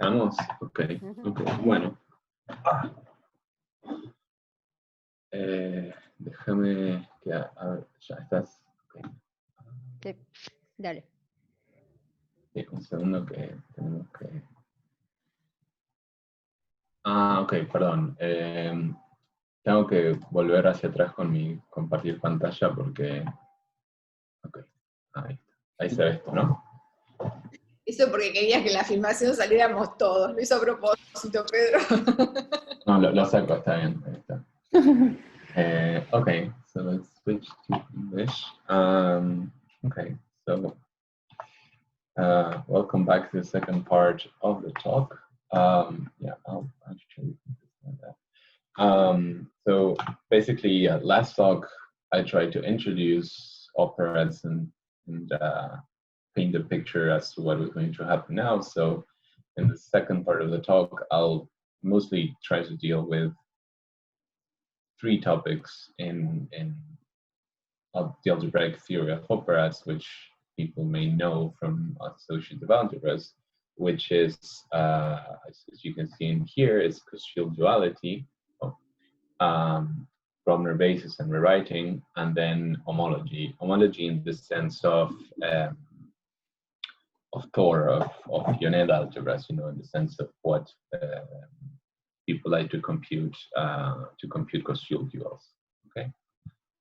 ¿Estamos? Ok, ok, bueno. Déjame que, a ver, ya estás. Okay. Sí, dale. Sí, un segundo que tenemos que... Ah, ok, perdón. Tengo que volver hacia atrás con mi compartir pantalla porque... Ok, ahí se ve esto, ¿no? Eso porque querías que en la filmación saliéramos todos. Lo hizo a propósito, Pedro. No, lo saco, está bien. Ahí está. Okay, so let's switch to English. Okay, so welcome back to the second part of the talk. Yeah, I'll actually do that. So basically, last talk I tried to introduce operads and paint a picture as to what was going to happen now. So in the second part of the talk, I'll mostly try to deal with three topics in the algebraic theory of operads, which people may know from associative algebras, which is, as you can see in here, is Koszul duality, Gröbner basis and rewriting, and then homology. Homology in the sense of Thor, of Unit algebras, you know, in the sense of what people like to compute Koszul duals. Okay,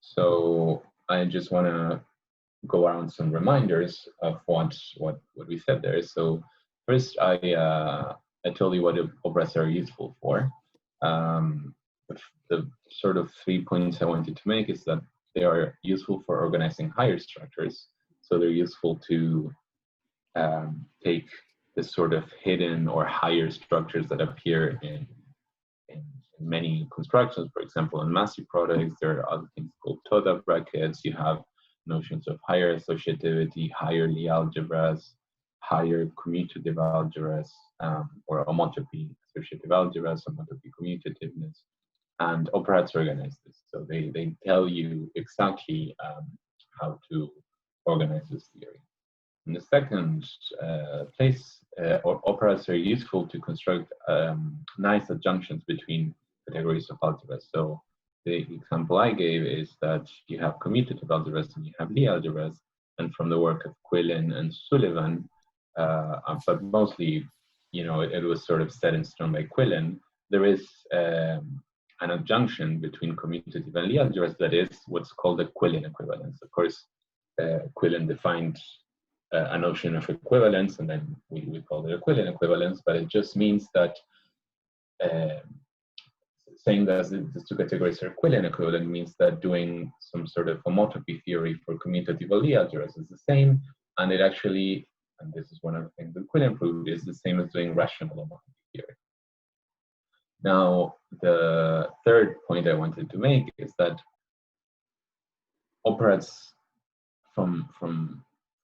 so I just want to go around some reminders of what we said there. So first, I told you what operads are useful for. The sort of 3 points I wanted to make is that they are useful for organizing higher structures. So they're useful to take the sort of hidden or higher structures that appear in many constructions. For example, in massive products, there are other things called toda brackets. You have notions of higher associativity, higher Lie algebras, higher commutative algebras, or homotopy associative algebras, homotopy commutativeness. And operads organize this. So they tell you exactly how to organize this theory. In the second place, operads are useful to construct nice adjunctions between categories of algebras. So the example I gave is that you have commutative algebras and you have Lie algebras, and from the work of Quillen and Sullivan, but mostly, you know, it was sort of set in stone by Quillen, there is an adjunction between commutative and Lie algebras that is what's called a Quillen equivalence. Of course, Quillen defined a notion of equivalence, and then we call it a Quillen equivalence, but it just means that saying that the two categories are Quillen equivalent means that doing some sort of homotopy theory for commutative Lie algebras is the same, and it actually, and this is one of the things that Quillen proved, is the same as doing rational homotopy theory. Now, the third point I wanted to make is that operads, from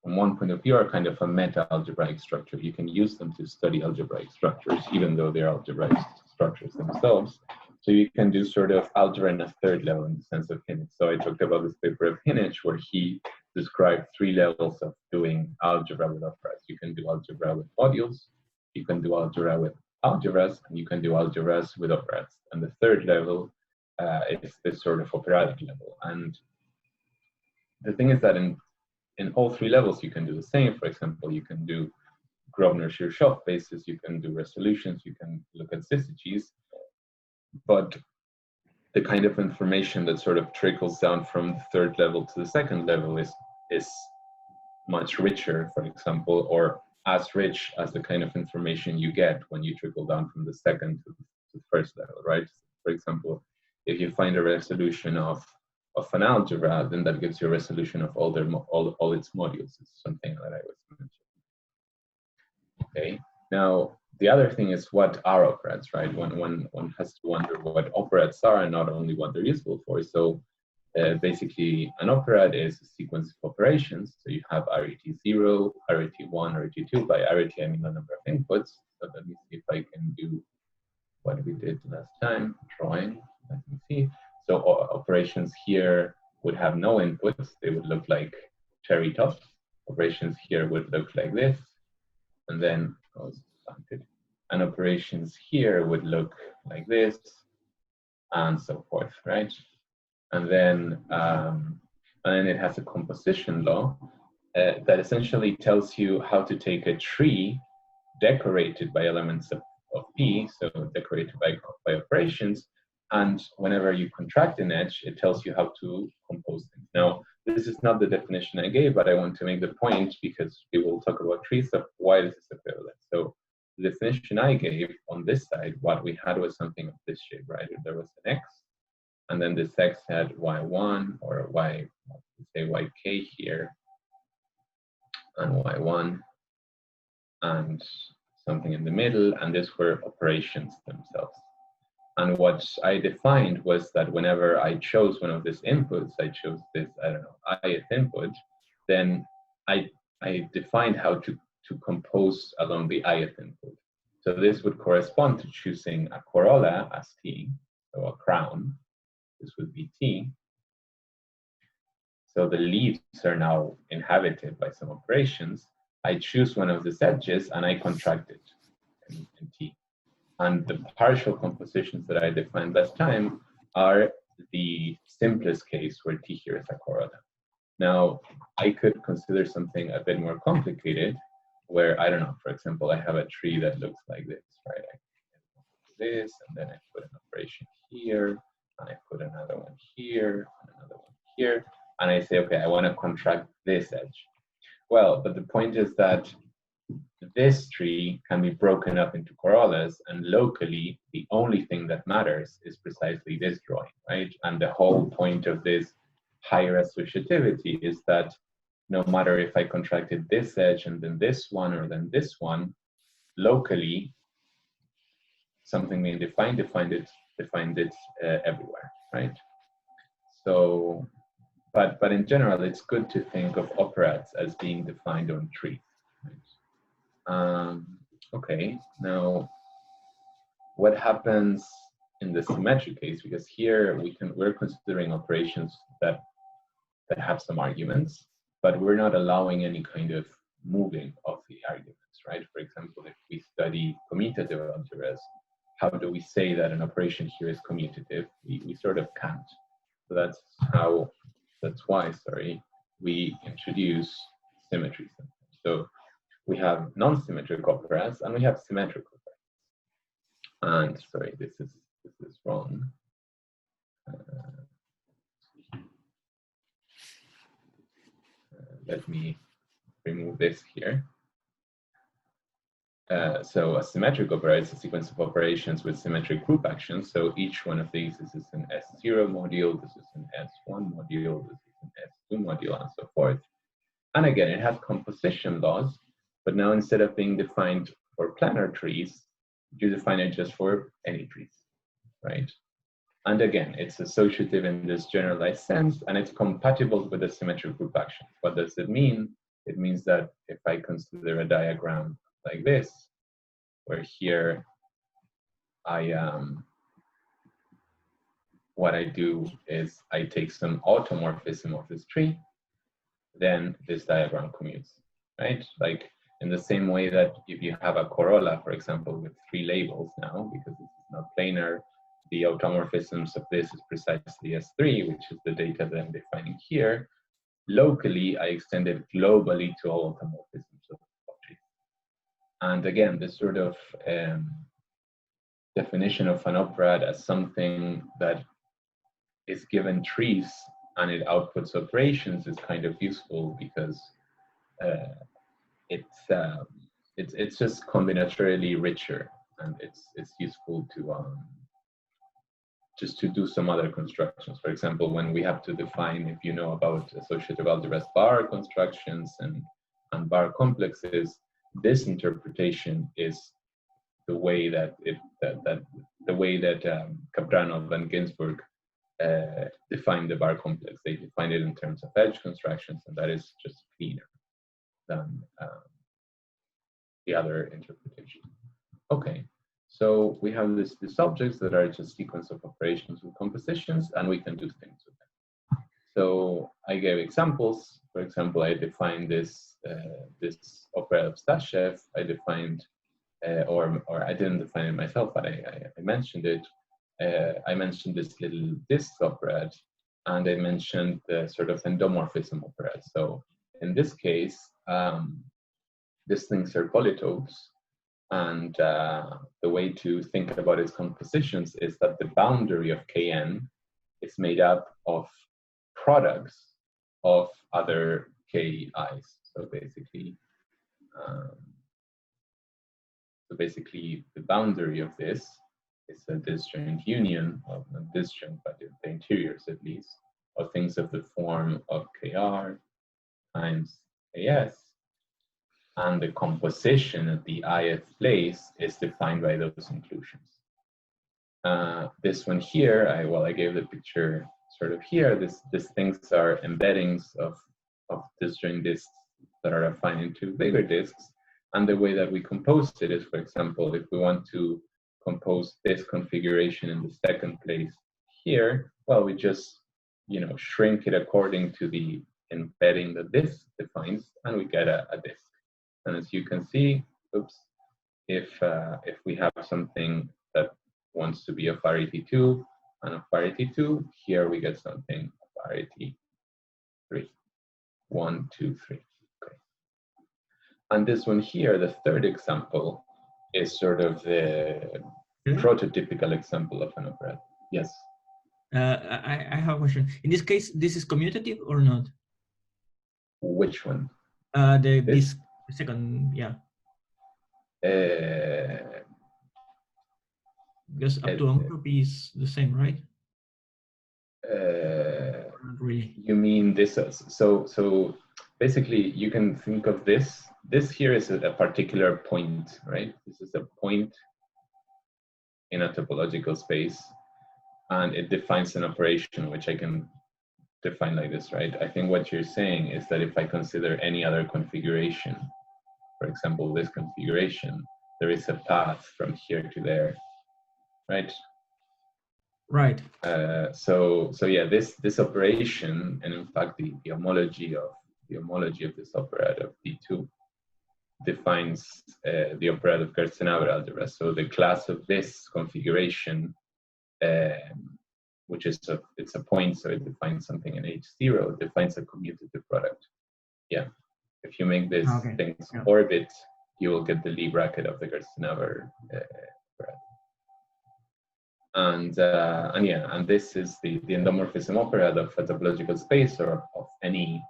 one point of view, are kind of a meta-algebraic structure. You can use them to study algebraic structures, even though they're algebraic structures themselves. So you can do sort of algebra in a third level in the sense of Hinich. So I talked about this paper of Hinich where he described 3 levels of doing algebra with operads. You can do algebra with modules, you can do algebra with algebras, and you can do algebras with operads. And the third level is this sort of operatic level. And the thing is that in all 3 levels, you can do the same. For example, you can do Gröbner-Kirchhoff basis, you can do resolutions, you can look at syzygies, but the kind of information that sort of trickles down from the third level to the second level is much richer, for example, or as rich as the kind of information you get when you trickle down from the second to the first level, right? For example, if you find a resolution of an algebra, then that gives you a resolution of all its modules. It's something that I was mentioning. Okay. Now, the other thing is, what are operads, right? One has to wonder what operads are and not only what they're useful for. So basically, an operad is a sequence of operations. So you have arity 0, arity 1, arity 2. By arity, I mean the number of inputs. So let me see if I can do what we did last time, drawing. Let me see. So operations here would have no inputs. They would look like cherry tops. Operations here would look like this. And then, and operations here would look like this, and so forth, right? And then it has a composition law that essentially tells you how to take a tree decorated by elements of P, so decorated by operations, and whenever you contract an edge, it tells you how to compose them. Now, this is not the definition I gave, but I want to make the point because we will talk about trees of why this is equivalent. So the definition I gave on this side, what we had was something of this shape, right? There was an X, and then this X had Y1 or Y, let's say YK here, and Y1, and something in the middle, and these were operations themselves. And what I defined was that whenever I chose one of these inputs, I chose this, I don't know, ith input, then I defined how to compose along the ith input. So this would correspond to choosing a corolla as T, so a crown. This would be T. So the leaves are now inhabited by some operations. I choose one of these edges and I contract it in T. And the partial compositions that I defined last time are the simplest case where T here is a corolla. Now, I could consider something a bit more complicated where, I don't know, for example, I have a tree that looks like this, right? I do this, and then I put an operation here, and I put another one here, and another one here, and I say, okay, I want to contract this edge. Well, but the point is that this tree can be broken up into corollas, and locally, the only thing that matters is precisely this drawing, right? And the whole point of this higher associativity is that no matter if I contracted this edge and then this one or then this one, locally, something being defined it everywhere, right? So, but in general, it's good to think of operads as being defined on trees. Right? Okay, now what happens in the symmetric case? Because here we're considering operations that have some arguments, but we're not allowing any kind of moving of the arguments, right? For example, if we study commutative algebras, how do we say that an operation here is commutative? We sort of can't. So that's why, we introduce symmetry. So we have non-symmetric operads and we have symmetric operads. And sorry, this is wrong. Let me remove this here. So a symmetric operator is a sequence of operations with symmetric group actions. So each one of these, this is an S0 module, this is an S1 module, this is an S2 module, and so forth. And again, it has composition laws, but now instead of being defined for planar trees, you define it just for any trees, right? And again, it's associative in this generalized sense, and it's compatible with the symmetric group actions. What does it mean? It means that if I consider a diagram like this, where here what I do is I take some automorphism of this tree, then this diagram commutes, right? Like in the same way that if you have a corolla, for example, with 3 labels now, because this is not planar, the automorphisms of this is precisely S3, which is the data that I'm defining here. Locally, I extend it globally to all automorphisms of trees. And again, this sort of definition of an operad as something that is given trees and it outputs operations is kind of useful because it's just combinatorially richer, and it's useful to just to do some other constructions. For example, when we have to define, if you know about associative algebras, bar constructions and bar complexes, this interpretation is the way that Kapranov and Ginsburg defined the bar complex. They defined it in terms of edge constructions, and that is just cleaner than the other interpretation. Okay. So we have these objects that are just sequence of operations with compositions, and we can do things with them. So I gave examples. For example, I defined this this opera of Stashev. I defined or I didn't define it myself, but I mentioned it. I mentioned this little disk operad, and I mentioned the sort of endomorphism operad. So in this case, these things are polytopes, and the way to think about its compositions is that the boundary of Kn is made up of products of other Ki's. So basically, the boundary of this is a disjoint union, well, not disjoint, but the interiors at least, of things of the form of Kr times As, and the composition at the ith place is defined by those inclusions. This one here, I gave the picture sort of here. These things are embeddings of disjoint disks that are affine into bigger disks. And the way that we composed it is, for example, if we want to compose this configuration in the second place here, well, we just, shrink it according to the embedding that this defines, and we get a disk. And as you can see, if we have something that wants to be of RET2 and of RET2, here we get something of RET3. 1, 2, 3. Okay. And this one here, the third example, is sort of the prototypical example of an operad. Yes. I have a question. In this case, this is commutative or not? Which one? The second, yeah. Because up to entropy is the same, right? Not really. You mean this? So basically, you can think of this. This here is a particular point, right? This is a point in a topological space, and it defines an operation, which I can define like this, right? I think what you're saying is that if I consider any other configuration, for example, this configuration, there is a path from here to there, right? Right. So yeah, this operation, and in fact the homology of this operad of D2 defines the operad of Gerstenauer algebra. So the class of this configuration, which is it's a point, so it defines something in H0, it defines a commutative product. Yeah, if you make these things orbit, you will get the Lie bracket of the Gerstenauer operad. And this is the endomorphism operad of a topological space, or of any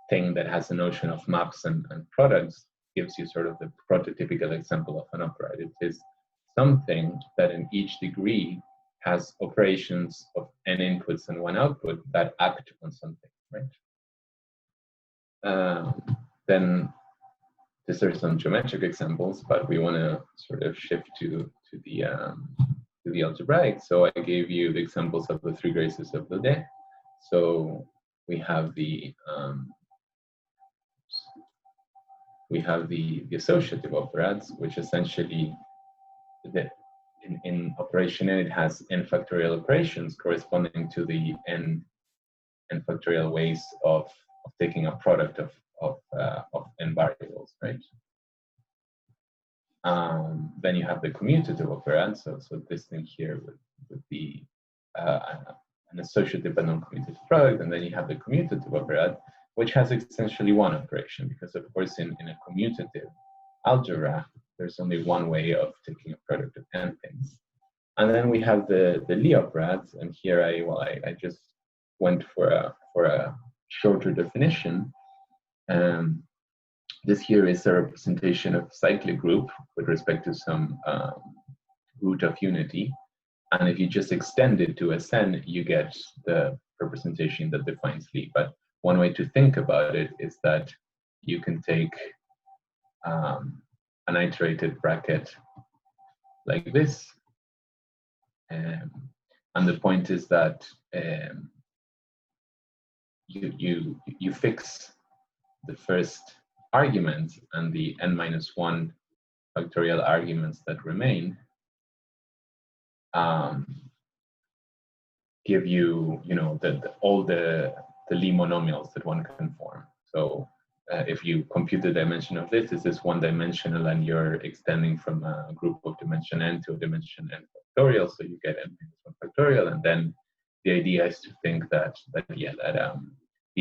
thing that has a notion of maps and products, gives you sort of the prototypical example of an operad. It is something that in each degree has operations of n inputs and one output that act on something, right? Then these are some geometric examples, but we want to sort of shift to the algebraic. So I gave you the examples of the three graces of the day. So we have the associative operads, which essentially in operation n, it has n factorial operations corresponding to the n factorial ways of taking a product of n variables, right? Then you have the commutative operand. So this thing here would be an associative but non-commutative product, and then you have the commutative operand, which has essentially one operation, because of course in a commutative algebra there's only one way of taking a product of n things. And then we have the Lie operads, and here I just went for a shorter definition. This here is a representation of cyclic group with respect to some root of unity. And if you just extend it to Sn, you get the representation that defines Lie. But one way to think about it is that you can take an iterated bracket like this. And the point is that you fix the first argument, and the n-1 factorial arguments that remain give you, all the Lie monomials that one can form. So if you compute the dimension of this is one-dimensional, and you're extending from a group of dimension n to a dimension n factorial, so you get n-1 factorial, and then the idea is to think that the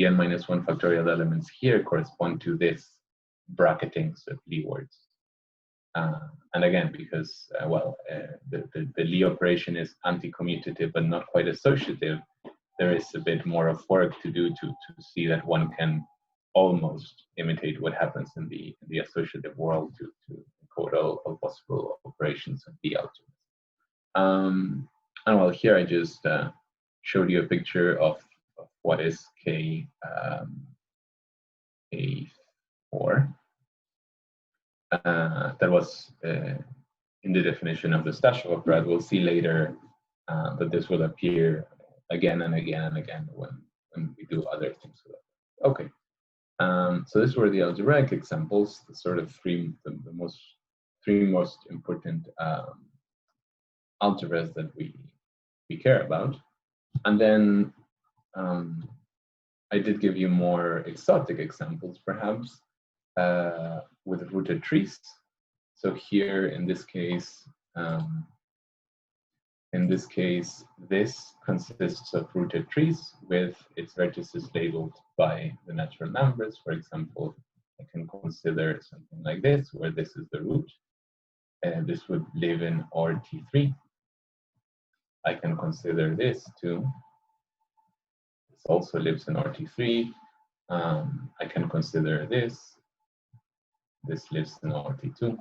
n-1 factorial elements here correspond to this bracketing of Lie words. And again, because the Lie operation is anti-commutative but not quite associative, there is a bit more of work to do to see that one can almost imitate what happens in the associative world to encode all possible operations of the algebra. And well, here I just showed you a picture of what is K4. That was in the definition of the Stashev operad. We'll see later that this will appear again and again and again when we do other things with it. Okay. So these were the algebraic examples, the sort of three most important algebras that we care about. And then I did give you more exotic examples, perhaps, with rooted trees. So here, in this case, this consists of rooted trees with its vertices labeled by the natural numbers. For example, I can consider something like this, where this is the root, and this would live in RT3. I can consider this too. This also lives in RT3. I can consider this. This lives in RT2.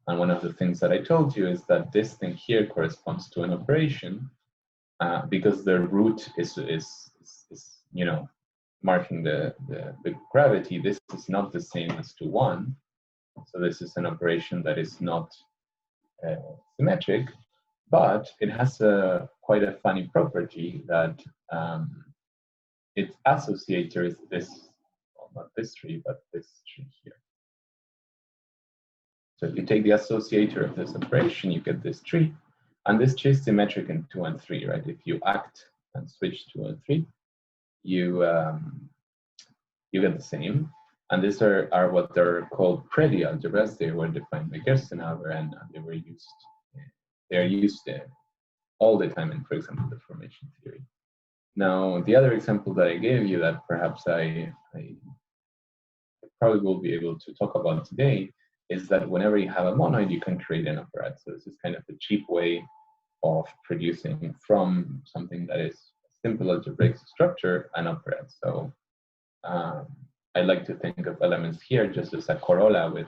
And one of the things that I told you is that this thing here corresponds to an operation because the root is marking the gravity. This is not the same as to 1. So this is an operation that is not symmetric, but it has quite a funny property that its associator is this, well, not this tree, but this tree here. So if you take the associator of this operation, you get this tree, and this tree is symmetric in 2 and 3, right? If you act and switch 2 and 3, you get the same. And these are what they're called Preddy algebras. They were defined by Gerstenhaber, and they are used all the time in, for example, the formation theory. Now, the other example that I gave you that perhaps I probably will be able to talk about today is that whenever you have a monoid, you can create an operad. So this is kind of the cheap way of producing from something that is a simple algebraic structure an operad. So I like to think of elements here just as a corolla with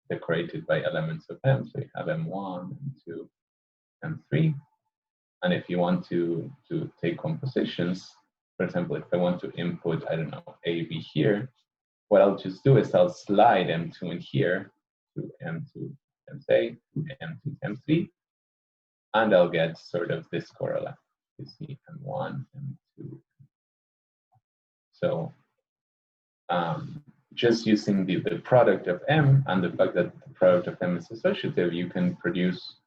decorated by elements of M. So you have M1, M2, M3. And if you want to take compositions, for example, if I want to input, I don't know, A, B here, what I'll just do is I'll slide M2 in here to M2, M3, M2, M3, and I'll get sort of this corolla. You see M1, M2. So just using the product of M and the fact that the product of M is associative, you can produce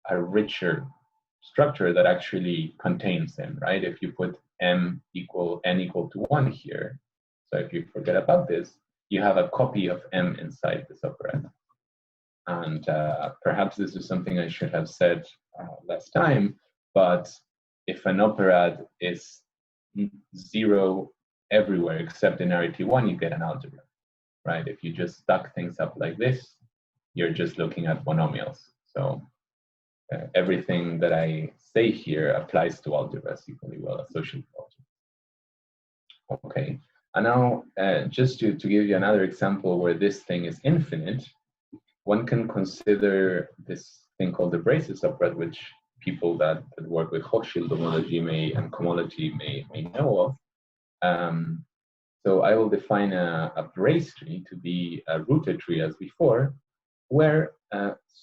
a richer structure that actually contains M, right? If you put n equal to 1 here, so if you forget about this, you have a copy of M inside this operand. And perhaps this is something I should have said last time, but if an operad is 0 everywhere except in RT1, you get an algebra, right? If you just stack things up like this, you're just looking at monomials. So everything that I say here applies to algebras equally well, associative algebra. Okay, and now just to give you another example where this thing is infinite, one can consider this thing called the braces operad, which people that work with Koszul homology and cohomology may know of. So I will define a brace tree to be a rooted tree as before, where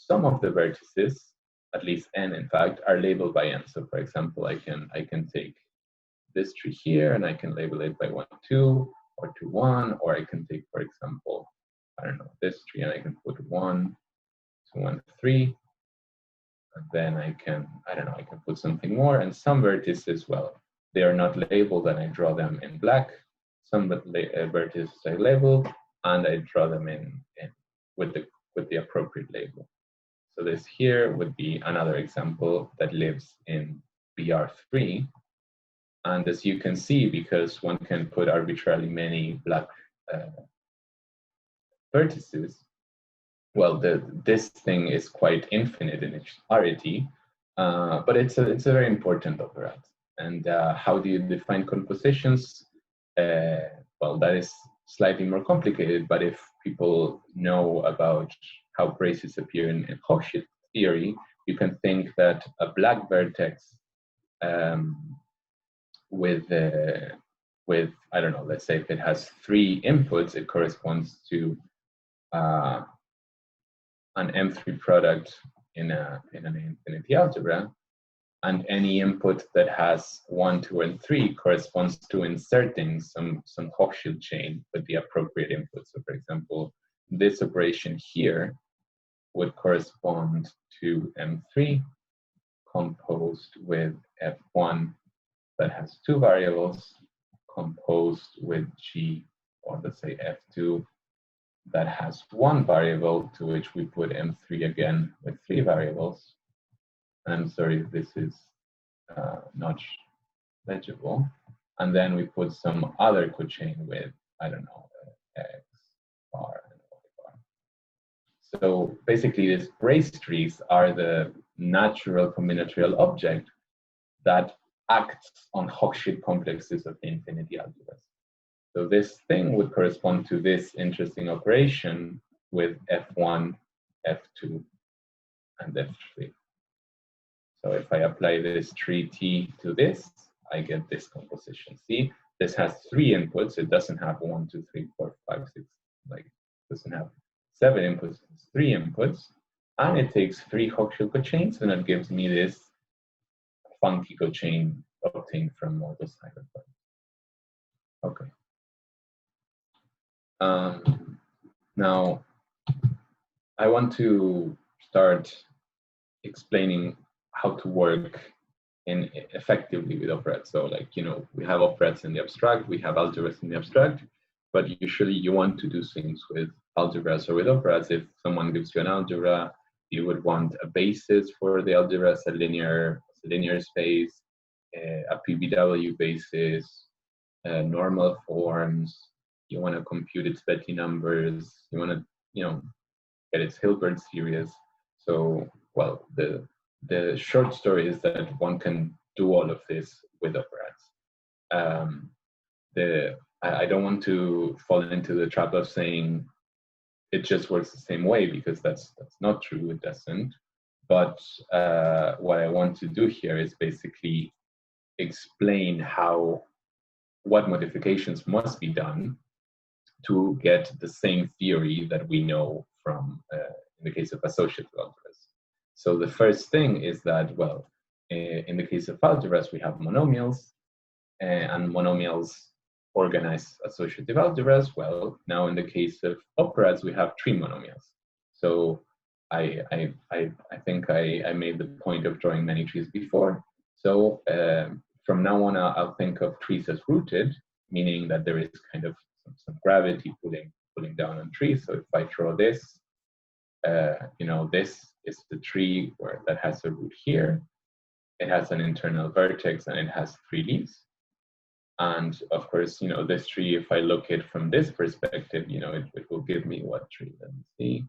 some of the vertices, at least n in fact, are labeled by n. So for example, I can take this tree here and I can label it by 1, 2, or 2, 1, or I can take, for example, I don't know, this tree and I can put 1, 2, 1, 3. And then I can put something more, and some vertices, well, they are not labeled and I draw them in black. vertices I labeled, and I draw them in with the appropriate label. So this here would be another example that lives in BR3. And as you can see, because one can put arbitrarily many black vertices, well, this thing is quite infinite in its clarity, but it's a very important operad. And how do you define compositions? Well, that is slightly more complicated, but if people know about how braces appear in Koszul theory, you can think that a black vertex with I don't know, let's say if it has 3 inputs, it corresponds to an M3 product in an infinity algebra, and any input that has 1, 2, and 3 corresponds to inserting some Koszul chain with the appropriate input. So, for example, this operation here would correspond to M3 composed with F1 that has 2 variables, composed with G, or let's say F2 that has 1 variable, to which we put M3 again with 3 variables. I'm sorry if this is not legible. And then we put some other cochain with, I don't know, X bar and Y bar. So basically, these brace trees are the natural combinatorial object that acts on Koszul complexes of the infinity algebras. So this thing would correspond to this interesting operation with F1, F2, and F3. So if I apply this tree T to this, I get this composition. See, this has 3 inputs. It doesn't have 1, 2, 3, 4, 5, 6. Like, it doesn't have 7 inputs. It's 3 inputs, and it takes 3 Koszul cochains, and it gives me this funky cochain obtained from all those hydrophones. Okay. Now, I want to start explaining how to work effectively with operads. So, like, you know, we have operads in the abstract, we have algebras in the abstract, but usually you want to do things with algebras or with operads. If someone gives you an algebra, you would want a basis for the algebra as a linear space, a PBW basis, normal forms. You want to compute its Betti numbers. You want to, you know, get its Hilbert series. So, well, the short story is that one can do all of this with operads. I don't want to fall into the trap of saying it just works the same way, because that's not true. It doesn't. But what I want to do here is basically explain what modifications must be done to get the same theory that we know from, in the case of associative algebras. So the first thing is that, well, in the case of algebras, we have monomials, and monomials organize associative algebras. Well, now in the case of operads, we have 3 monomials. So I think I made the point of drawing many trees before. So from now on, I'll think of trees as rooted, meaning that there is kind of some gravity pulling down on trees. So if I draw this, you know, this is the tree that has a root here. It has an internal vertex and it has 3 leaves. And of course, you know, this tree, if I look at it from this perspective, you know, it will give me what tree? Let me see.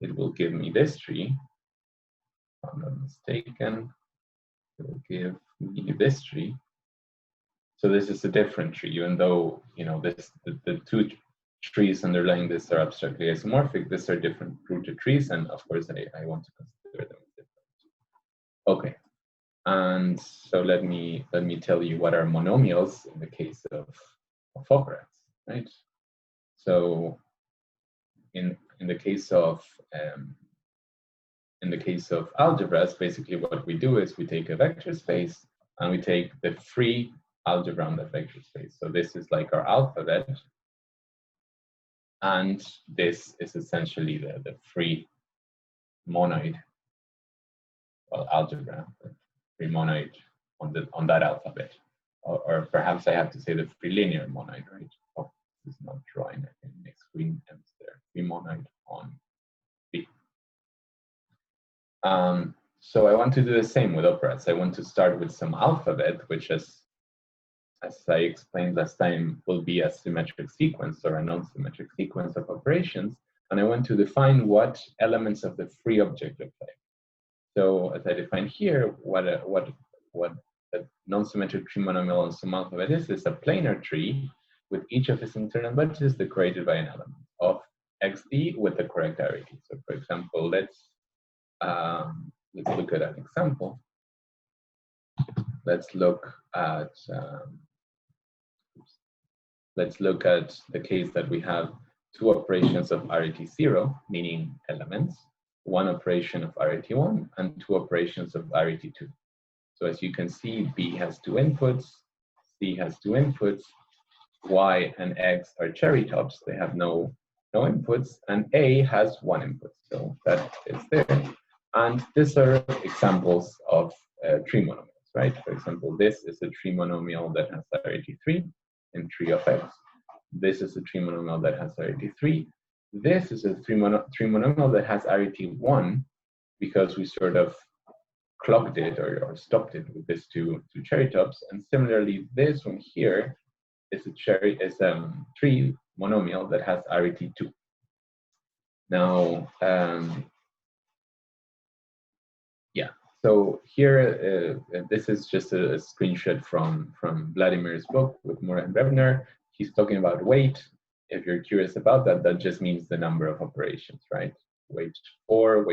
It will give me this tree. If I'm not mistaken, it will give me this tree. So this is a different tree, even though, you know, the 2 trees underlying this are abstractly isomorphic. These are different rooted trees, and of course, I want to consider them different. Okay, and so let me tell you what are monomials in the case of operads, right? So in the case of algebras, basically what we do is we take a vector space and we take the free algebra on that vector space. So this is like our alphabet, and this is essentially the free monoid, well, algebra, free monoid on that alphabet. or perhaps I have to say the free linear monoid, right? Oh, this is not drawing. I think next screen ends there. Free monoid on B. So I want to do the same with operads. I want to start with some alphabet, which as I explained last time, will be a symmetric sequence or a non-symmetric sequence of operations. And I want to define what elements of the free object look like. So as I define here, what a non-symmetric tree monomial on some alphabet is a planar tree with each of its internal wedges decorated by an element of xd with the correct arity. So for example, let's look at an example. Let's look at the case that we have two operations of arity 0, meaning elements, one operation of arity 1, and two operations of arity 2. So as you can see, B has two inputs, C has two inputs, Y and X are cherry tops, they have no inputs, and A has one input, so that is there. And these are examples of tree monomials, right? For example, this is a tree monomial that has arity 3 in tree of X. This is a tree monomial that has arity 3. This is a tree monomial that has arity 1 because we sort of clocked it or stopped it with these two cherry tops. And similarly, this one here is a tree monomial that has arity 2. Now, yeah. So here, this is just a screenshot from Vladimir's book with Moore and Gröbner. He's talking about weight. If you're curious about that, that just means the number of operations, right? Weight 4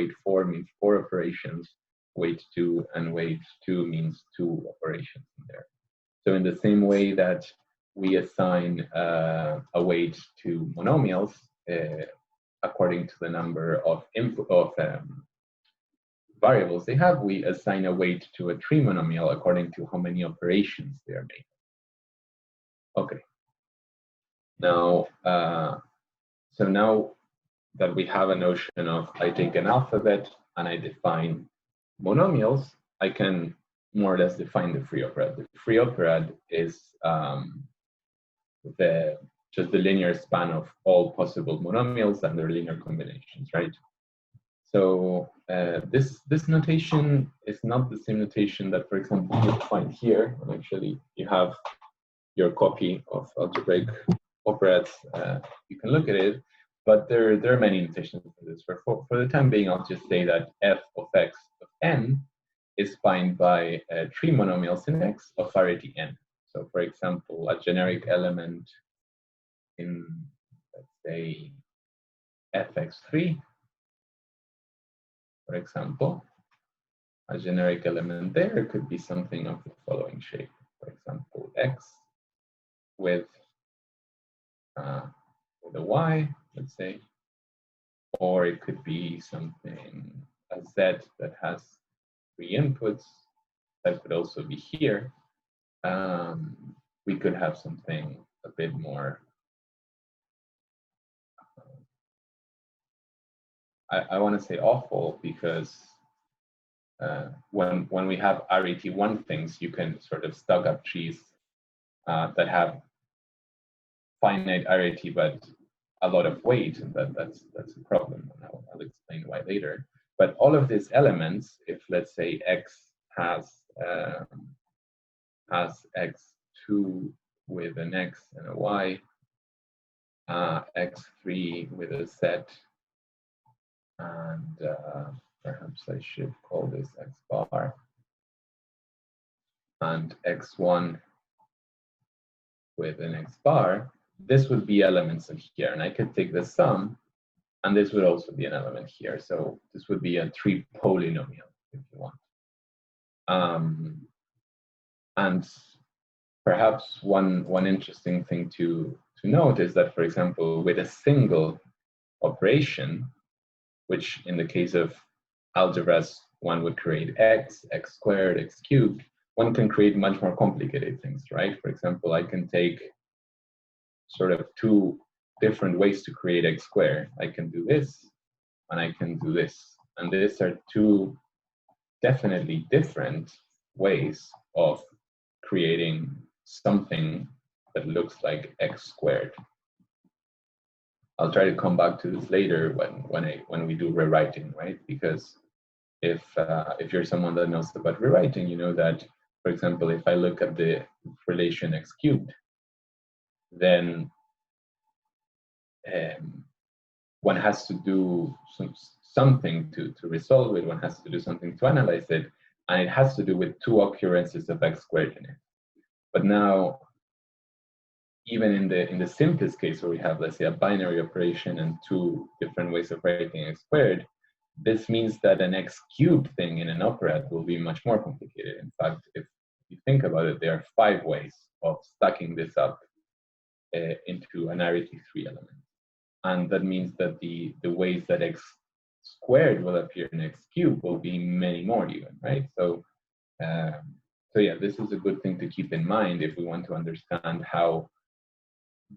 means 4 operations. Weight 2 and weight 2 means 2 operations in there. So in the same way that we assign a weight to monomials according to the number of variables they have, we assign a weight to a tree monomial according to how many operations they are made. Okay. Now, so now that we have a notion of I take an alphabet and I define monomials, I can more or less define the free operad. The free operad is just the linear span of all possible monomials and their linear combinations, right? So this notation is not the same notation that, for example, you find here. Actually, you have your copy of algebraic operads. You can look at it, but there are many notations for this. For the time being, I'll just say that f of x of n is defined by tree monomials in x of arity n. So, for example, a generic element in, let's say, fx3, for example, a generic element there could be something of the following shape. For example, x with a y, let's say, or it could be something, a z that has 3 inputs. That could also be here. We could have something a bit more, I want to say awful, because when we have RET1 things, you can sort of stock up trees that have finite arity but a lot of weight, and that's a problem, and I'll explain why later. But all of these elements, if let's say x has x2 with an x and a y, x3 with a z, and perhaps I should call this x bar, and x1 with an x bar, this would be elements in here, and I could take the sum, and this would also be an element here. So this would be a tree polynomial, if you want. And perhaps one interesting thing to note is that, for example, with a single operation, which in the case of algebras, one would create x squared, x cubed, one can create much more complicated things, right? For example, I can take sort of 2 different ways to create x squared. I can do this, and I can do this. And these are 2 definitely different ways of creating something that looks like x squared. I'll try to come back to this later when we do rewriting, right? Because if you're someone that knows about rewriting, you know that, for example, if I look at the relation x cubed, then one has to do something to resolve it. One has to do something to analyze it, and it has to do with two occurrences of x squared in it. But now, even in the simplest case where we have, let's say, a binary operation and two different ways of writing x squared, this means that an x cubed thing in an operad will be much more complicated. In fact, if you think about it, there are 5 ways of stacking this up into an array of 3 elements. And that means that the ways that x squared will appear in x cubed will be many more even, right? So yeah, this is a good thing to keep in mind if we want to understand how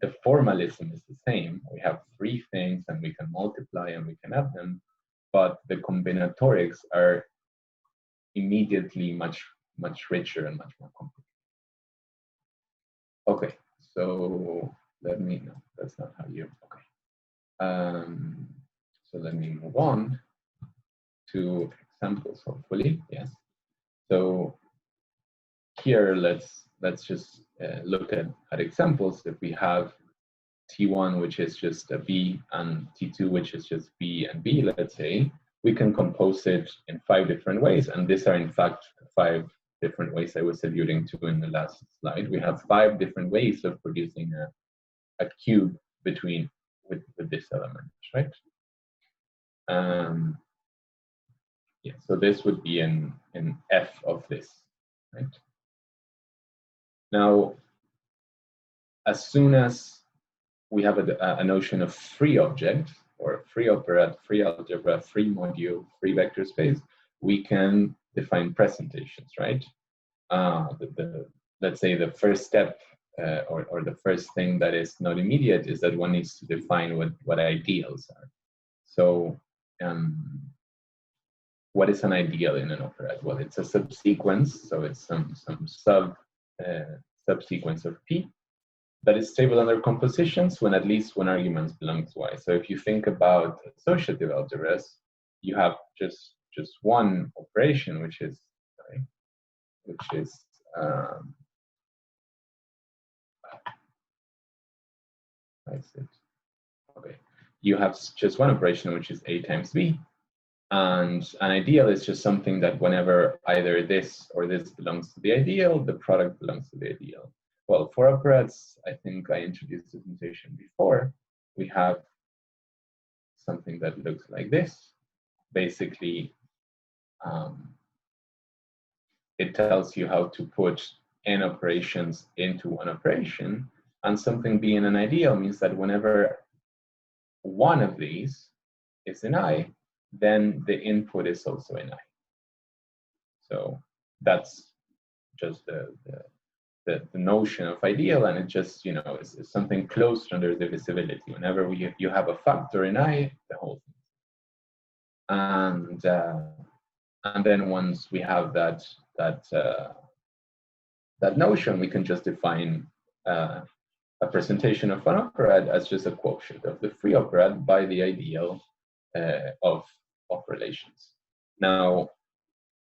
the formalism is the same. We have 3 things and we can multiply and we can add them, but the combinatorics are immediately much richer and much more complicated. Okay, so let me, no, that's not how you, okay. So let me move on to examples, hopefully, yes. So here, let's just look at examples. If we have T1, which is just a B, and T2, which is just B and B, let's say, we can compose it in 5 different ways. And these are, in fact, 5 different ways I was alluding to in the last slide. We have 5 different ways of producing a cube with this element, right? Yeah, so this would be in F of this, right? Now, as soon as we have a notion of free object, or free operad, free algebra, free module, free vector space, we can define presentations, right? Let's say the first step or the first thing that is not immediate is that one needs to define what ideals are. So what is an ideal in an operad? Well, it's a subsequence, so it's some subsequence of P that is stable under compositions when at least one argument belongs to Y. So if you think about associative algebras, you have just one operation, which is okay. You have just one operation, which is A times B, and an ideal is just something that whenever either this or this belongs to the ideal, the product belongs to the ideal. Well, for operads, I think I introduced this notation before. We have something that looks like this. Basically, it tells you how to put n operations into one operation, and something being an ideal means that whenever one of these is in I, then the input is also in I. So that's just the notion of ideal, and it just, you know, is something close under divisibility. Whenever you have a factor in I, the whole thing. And then once we have that notion, we can just define a presentation of an operad as just a quotient of the free operad by the ideal of relations. Now,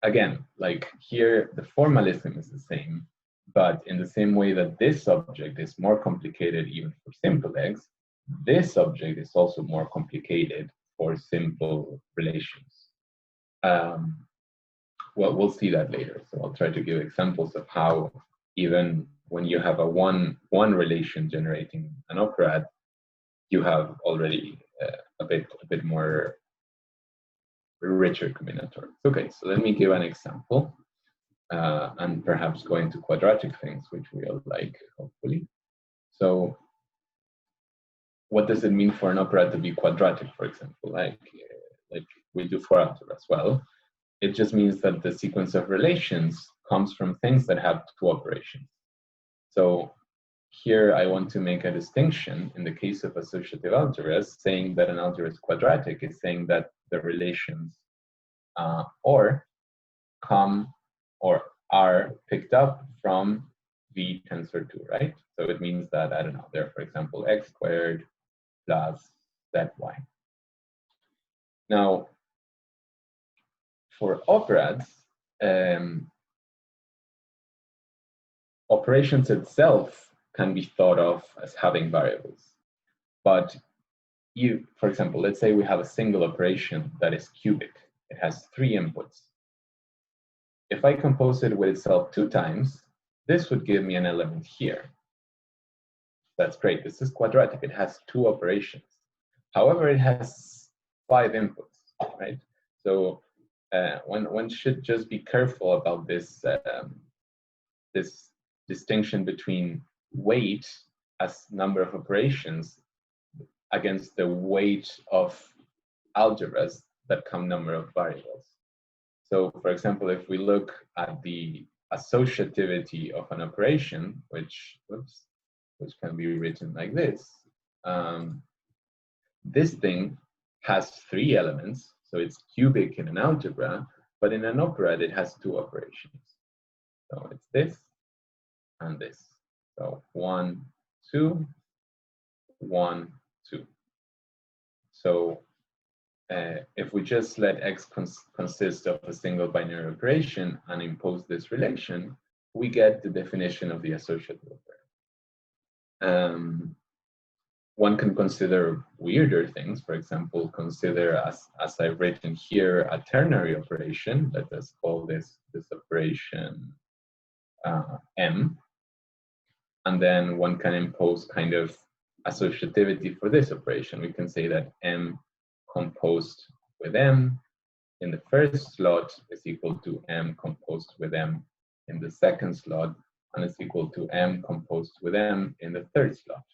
again, like here, the formalism is the same, but in the same way that this object is more complicated even for simple x, this object is also more complicated for simple relations. Well, we'll see that later. So I'll try to give examples of how even when you have a one relation generating an operad, you have already a bit more richer combinatorics. Okay, so let me give an example, and perhaps go into quadratic things, which we all like, hopefully. So what does it mean for an operad to be quadratic, for example, like we do for algebra as well? It just means that the sequence of relations comes from things that have 2 operations. So here I want to make a distinction in the case of associative algebras. Saying that an algebra is quadratic is saying that the relations or come or are picked up from V tensor 2, right? So it means that, I don't know, there, for example, x squared plus zy. Now, for operads, operations itself can be thought of as having variables. But you, for example, let's say we have a single operation that is cubic. It has 3 inputs. If I compose it with itself 2 times, this would give me an element here. That's great. This is quadratic. It has 2 operations. However, it has 5 inputs, right? So one should just be careful about this, this distinction between weight as number of operations against the weight of algebras that come number of variables. So, for example, if we look at the associativity of an operation, which can be written like this, this thing has 3 elements, so it's cubic in an algebra, but in an operad it has 2 operations. So it's this and this. So 1, 2, 1, 2. So if we just let x consist of a single binary operation and impose this relation, we get the definition of the associative operator. One can consider weirder things. For example, consider, as I've written here, a ternary operation. Let us call this operation M. And then one can impose kind of associativity for this operation. We can say that M composed with M in the first slot is equal to M composed with M in the second slot, and is equal to M composed with M in the third slot.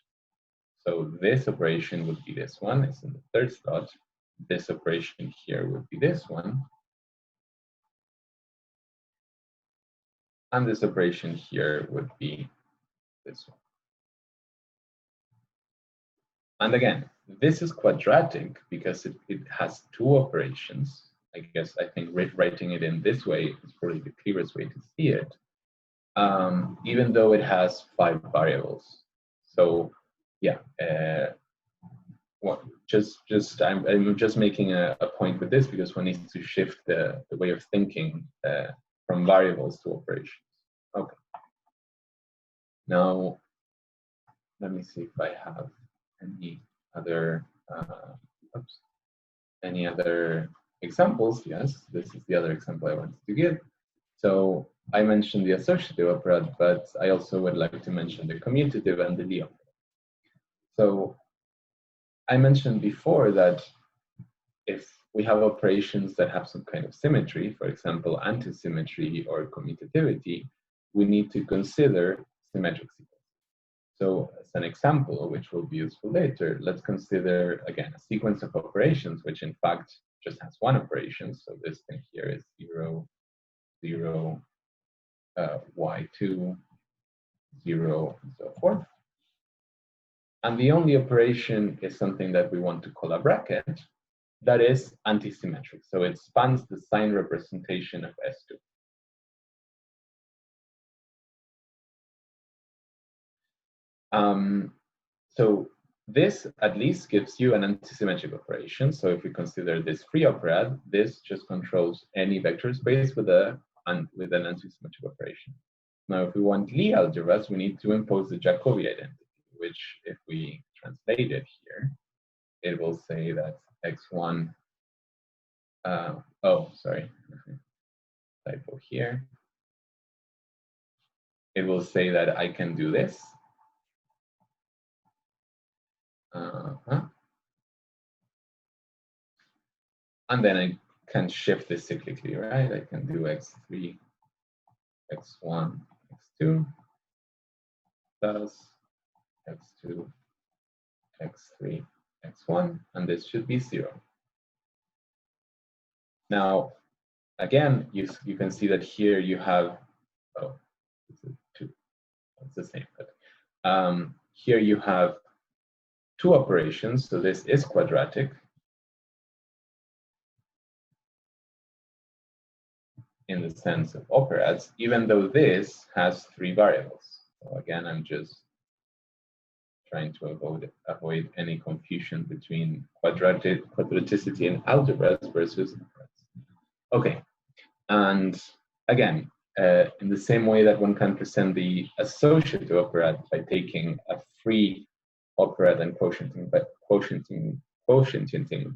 So this operation would be this one, it's in the third slot. This operation here would be this one. And this operation here would be this one. And again, this is quadratic because it has 2 operations. I think writing it in this way is probably the clearest way to see it, even though it has 5 variables. So yeah, I'm just making a point with this because one needs to shift the way of thinking from variables to operations. Okay. Now, let me see if I have any other examples. Yes, this is the other example I wanted to give. So I mentioned the associative operad, but I also would like to mention the commutative and the Lie operad. So I mentioned before that if we have operations that have some kind of symmetry, for example, antisymmetry or commutativity, we need to consider symmetric sequences. So as an example, which will be useful later, let's consider, again, a sequence of operations, which in fact just has 1 operation. So this thing here is 0, 0, y2, 0, and so forth. And the only operation is something that we want to call a bracket that is antisymmetric. So it spans the sign representation of S2. So this at least gives you an antisymmetric operation. So if we consider this free operad, this just controls any vector space with an antisymmetric operation. Now, if we want Lie algebras, we need to impose the Jacobi identity, which if we translate it here, it will say that x1, oh, sorry, typo here. It will say that I can do this. And then I can shift this cyclically, right? I can do x3, x1, x2, plus x2, x3, x1, and this should be 0. Now, again, you can see that here you have, oh, this is 2. It's the same, but here you have 2 operations, so this is quadratic. In the sense of operads, even though this has 3 variables. So again, I'm just trying to avoid any confusion between quadraticity and algebras versus operads. Okay, and again, in the same way that one can present the associative operad by taking a free operad and quotienting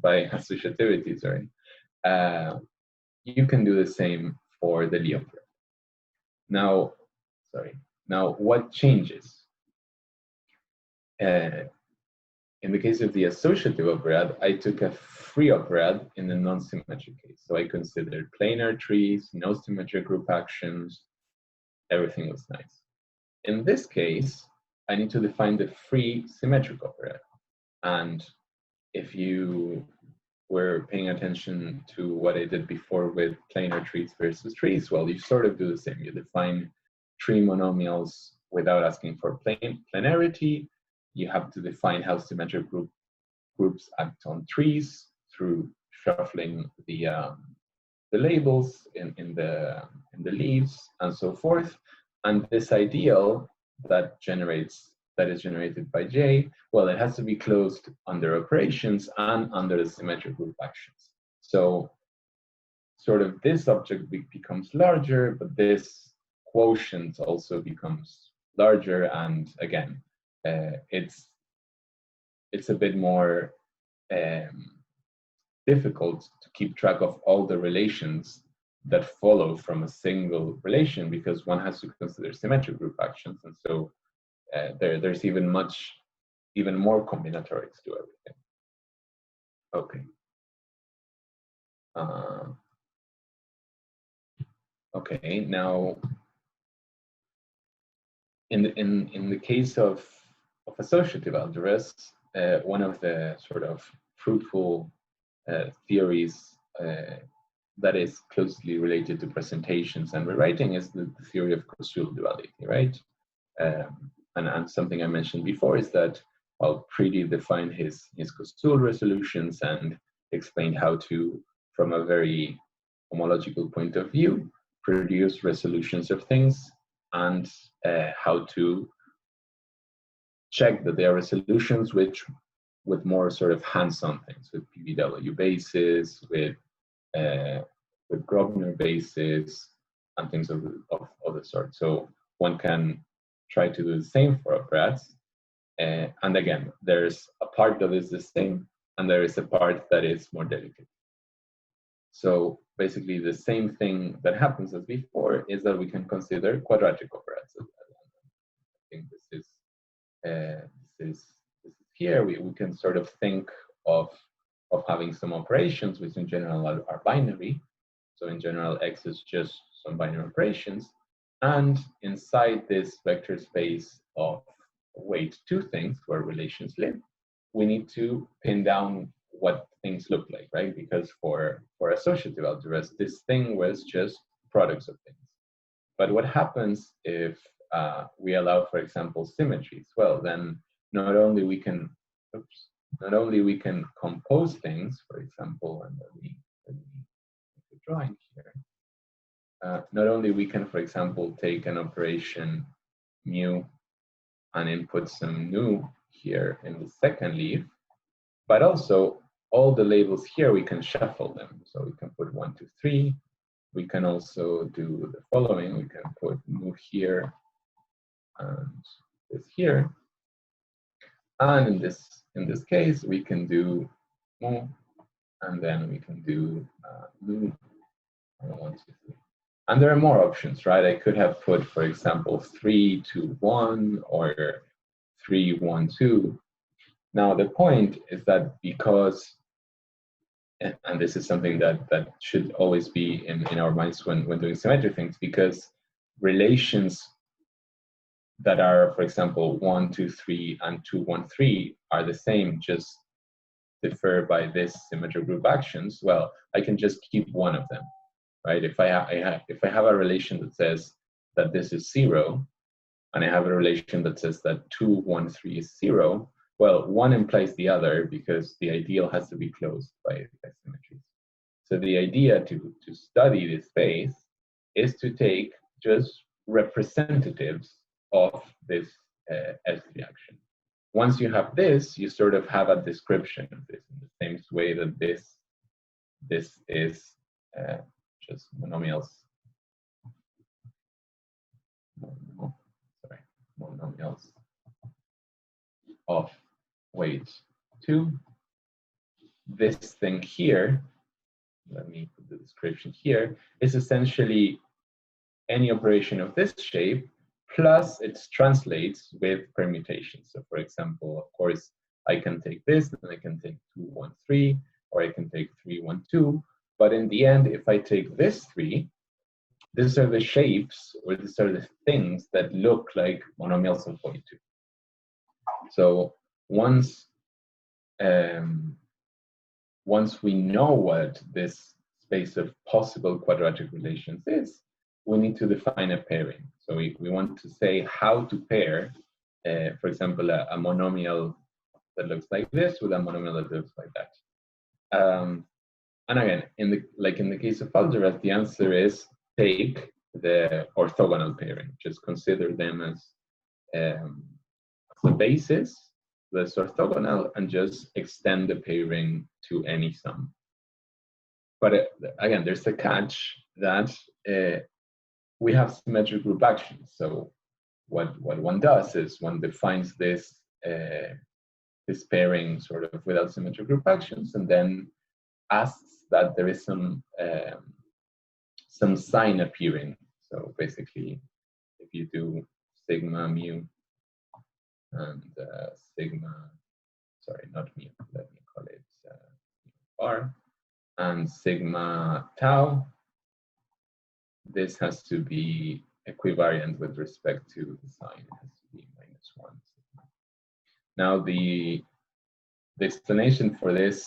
by associativity, sorry, you can do the same for the Lie operad. Now, what changes? In the case of the associative operad, I took a free operad in the non-symmetric case. So I considered planar trees, no symmetric group actions, everything was nice. In this case, I need to define the free symmetric operad. And if you were paying attention to what I did before with planar trees versus trees, well, you sort of do the same. You define tree monomials without asking for planarity. You have to define how symmetric groups act on trees through shuffling the labels in the leaves and so forth. And this ideal that is generated by J, well, it has to be closed under operations and under the symmetric group actions. So sort of this object becomes larger, but this quotient also becomes larger. And again, it's a bit more difficult to keep track of all the relations that follow from a single relation, because one has to consider symmetric group actions, and so there's even more combinatorics to everything. Okay. Okay. Now, in the case of associative algebras, one of the sort of fruitful theories that is closely related to presentations and rewriting is the theory of Koszul duality, right? And something I mentioned before is that, well, Preedy defined his Koszul resolutions and explained how to, from a very homological point of view, produce resolutions of things, and how to check that they are resolutions with more sort of hands-on things, with PVW bases, with Gröbner bases, and things of the sort. So one can try to do the same for operads. And again, there's a part that is the same, and there is a part that is more delicate. So basically, the same thing that happens as before is that we can consider quadratic operads. I think this is here. We can sort of think of having some operations, which in general are binary. So in general, X is just some binary operations. And inside this vector space of weight two things where relations live, we need to pin down what things look like, right? Because for associative algebras, this thing was just products of things. But what happens if we allow, for example, symmetries? Well, then not only we can compose things, for example, and let me make a drawing here. Not only we can, for example, take an operation mu and input some nu here in the second leaf, but also all the labels here, we can shuffle them. So we can put 1, 2, 3. We can also do the following. We can put mu here and this here. And in this case, we can do mu, and then we can do nu. 1, 2, 3. And there are more options, right? I could have put, for example, 3, 2, 1, or 3, 1, 2. Now, the point is that because, and this is something that should always be in our minds when doing symmetric things, because relations that are, for example, 1, 2, 3, and 2, 1, 3 are the same, just differ by this symmetric group actions. Well, I can just keep one of them. Right? If I have a relation that says that this is 0, and I have a relation that says that 2, 1, 3 is 0, well, one implies the other because the ideal has to be closed by symmetries. So the idea to study this space is to take just representatives of this S reaction. Once you have this, you sort of have a description of this in the same way that this is just monomials. Monomials of weight 2. This thing here, let me put the description here, is essentially any operation of this shape plus it translates with permutations. So for example, of course, I can take this, and I can take 2, 1, 3, or I can take 3, 1, 2. But in the end, if I take this 3, these are the shapes, or these are the things that look like monomials of weight 2. So once we know what this space of possible quadratic relations is, we need to define a pairing. So we want to say how to pair, for example, a monomial that looks like this with a monomial that looks like that. And again, in the case of algebra, the answer is take the orthogonal pairing. Just consider them as the basis, that's orthogonal, and just extend the pairing to any sum. But again, there's a catch that we have symmetric group actions. So what one does is one defines this this pairing sort of without symmetric group actions, and then asks that there is some sign appearing. So basically, if you do sigma mu and sigma, sorry, not mu, let me call it bar, and sigma tau, this has to be equivariant with respect to the sign. It has to be -1. Now the explanation for this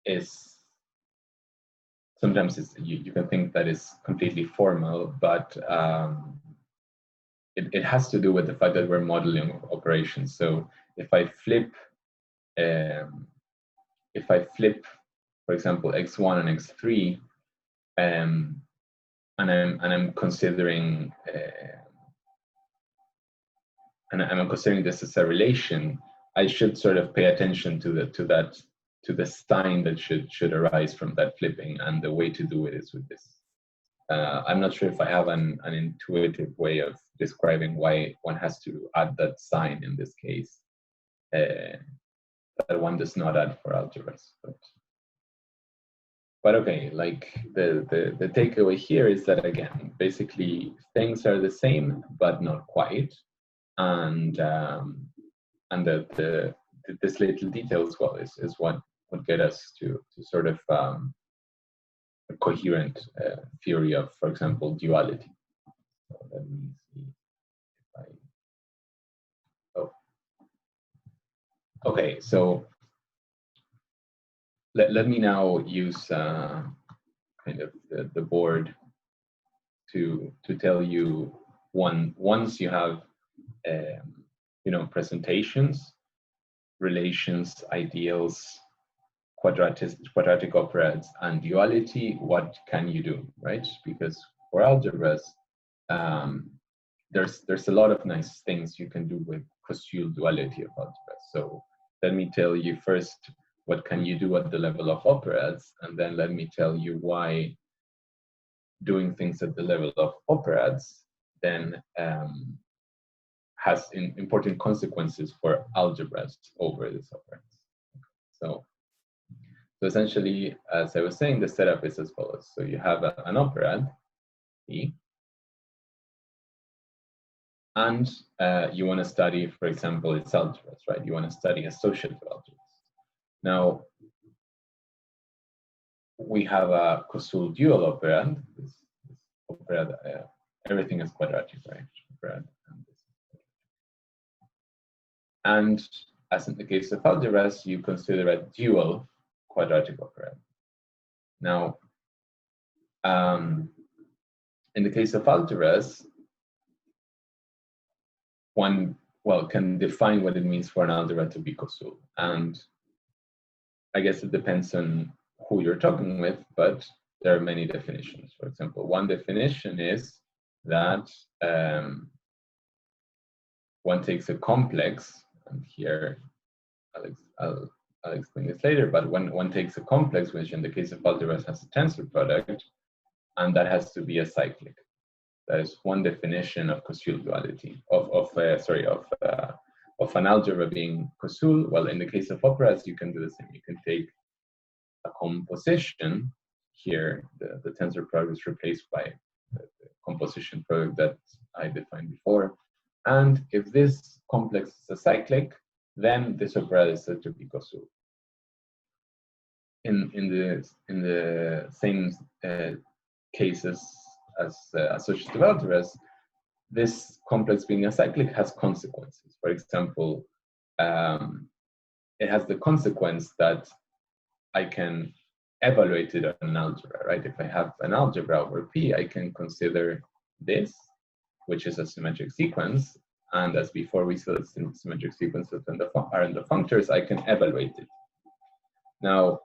is sometimes you can think that it's completely formal, but it has to do with the fact that we're modeling operations. So if I flip, for example, x1 and x3, and I'm considering this as a relation, I should sort of pay attention to the sign that should arise from that flipping, and the way to do it is with this. I'm not sure if I have an intuitive way of describing why one has to add that sign in this case that one does not add for algebras. But okay, like the takeaway here is that, again, basically things are the same but not quite, and this little detail as well is what would get us to sort of a coherent theory of, for example, duality. So let me see if okay, so let me now use kind of the board to tell you once you have presentations, relations, ideals, quadratic operads, and duality, what can you do, right? Because for algebras, there's a lot of nice things you can do with Koszul duality of algebras. So let me tell you first what can you do at the level of operads, and then let me tell you why doing things at the level of operads then has important consequences for algebras over these operads. So essentially, as I was saying, the setup is as follows. So you have an operad, E, and you want to study, for example, its algebras, right? You want to study associative algebras. Now, we have a Koszul dual operad. This operad, everything is quadratic, right? Operad, and as in the case of algebras, you consider a dual quadratic operad. Now, in the case of algebras, one can define what it means for an algebra to be Koszul, and I guess it depends on who you're talking with, but there are many definitions. For example, one definition is that one takes a complex, and here I'll explain this later, but when one takes a complex, which in the case of algebras has a tensor product, and that has to be a cyclic. That is one definition of Koszul duality, of an algebra being Koszul. Well, in the case of operads, you can do the same. You can take a composition. Here, the tensor product is replaced by the composition product that I defined before. And if this complex is a cyclic, then this operad is said to be Koszul. In the same cases as associative algebras, this complex being a cyclic has consequences. For example, it has the consequence that I can evaluate it on an algebra, right? If I have an algebra over P, I can consider this, which is a symmetric sequence. And as before we saw, symmetric sequences are in the functors, I can evaluate it. Now,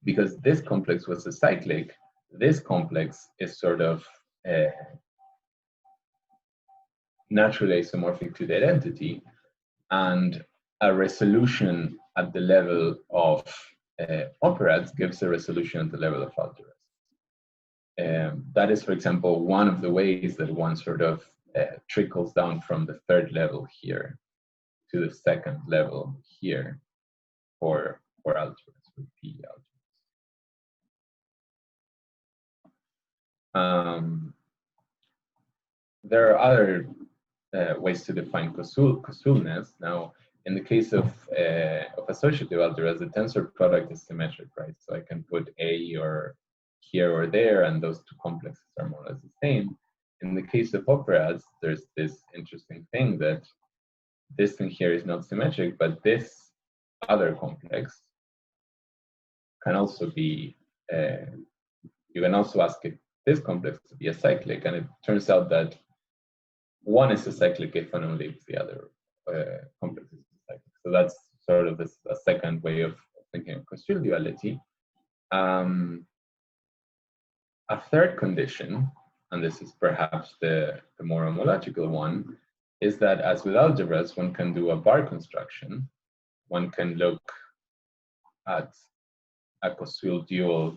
because this complex was a cyclic, this complex is sort of naturally isomorphic to the identity, and a resolution at the level of operads gives a resolution at the level of algebras. That is, for example, one of the ways that one sort of trickles down from the third level here to the second level here for algebras, for P algebras. There are other ways to define Koszulness. Now, in the case of associative algebras, the tensor product is symmetric, right? So I can put A or here or there, and those two complexes are more or less the same. In the case of operads, there's this interesting thing that this thing here is not symmetric, but this other complex can also be, you can also ask if this complex to be a cyclic, and it turns out that one is a cyclic if and only if the other complex is a cyclic. So that's sort of a second way of thinking of Koszul duality. A third condition, and this is perhaps the more homological one, is that as with algebras, one can do a bar construction. One can look at a Koszul dual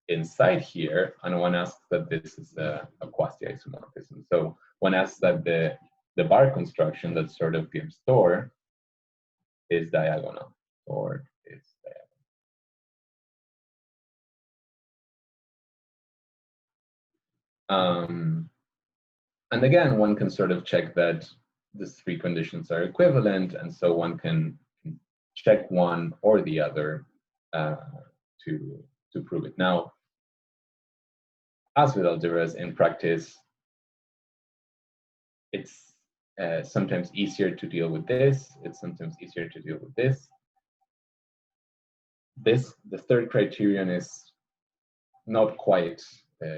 inside here, and one asks that this is a quasi-isomorphism. So one asks that the bar construction that sort of gives Thor is diagonal, or is diagonal. And again, one can sort of check that the three conditions are equivalent, and so one can check one or the other to prove it. Now, as with algebras, in practice, it's sometimes easier to deal with this. It's sometimes easier to deal with this. The third criterion is not quite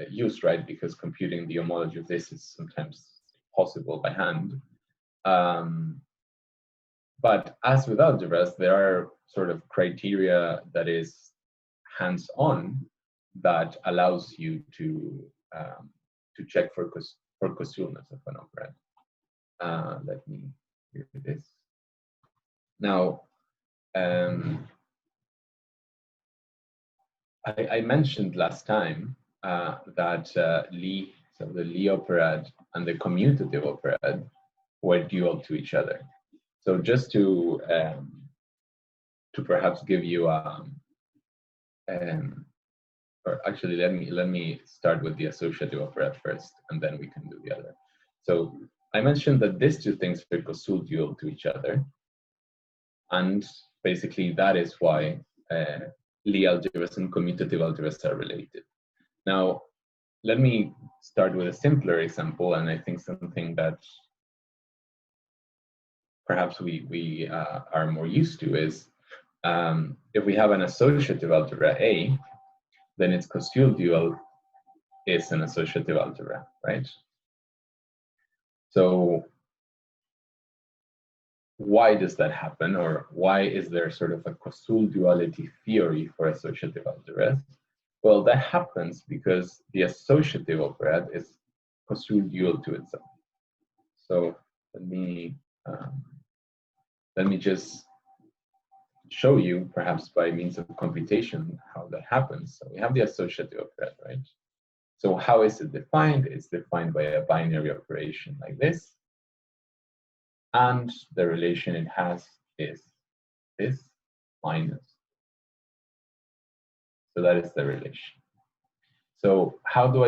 used, right? Because computing the homology of this is sometimes possible by hand. But as with algebras, there are sort of criteria that is hands-on that allows you to check for Koszulness of an operand. Let me do this. Now, I mentioned last time that Lie, so the Lie operad and the commutative operad were dual to each other. So just to perhaps give you or actually let me start with the associative operad first, and then we can do the other. So I mentioned that these two things were Koszul dual to each other, and basically that is why Lie algebras and commutative algebras are related. Now, let me start with a simpler example, and I think something that perhaps we are more used to is if we have an associative algebra A, then its Koszul dual is an associative algebra, right? So why does that happen, or why is there sort of a Koszul duality theory for associative algebras? Well, that happens because the associative operad is Koszul dual to itself. So let me just show you, perhaps by means of computation, how that happens. So we have the associative operad, right? So how is it defined? It's defined by a binary operation like this. And the relation it has is this minus. So that is the relation. So how do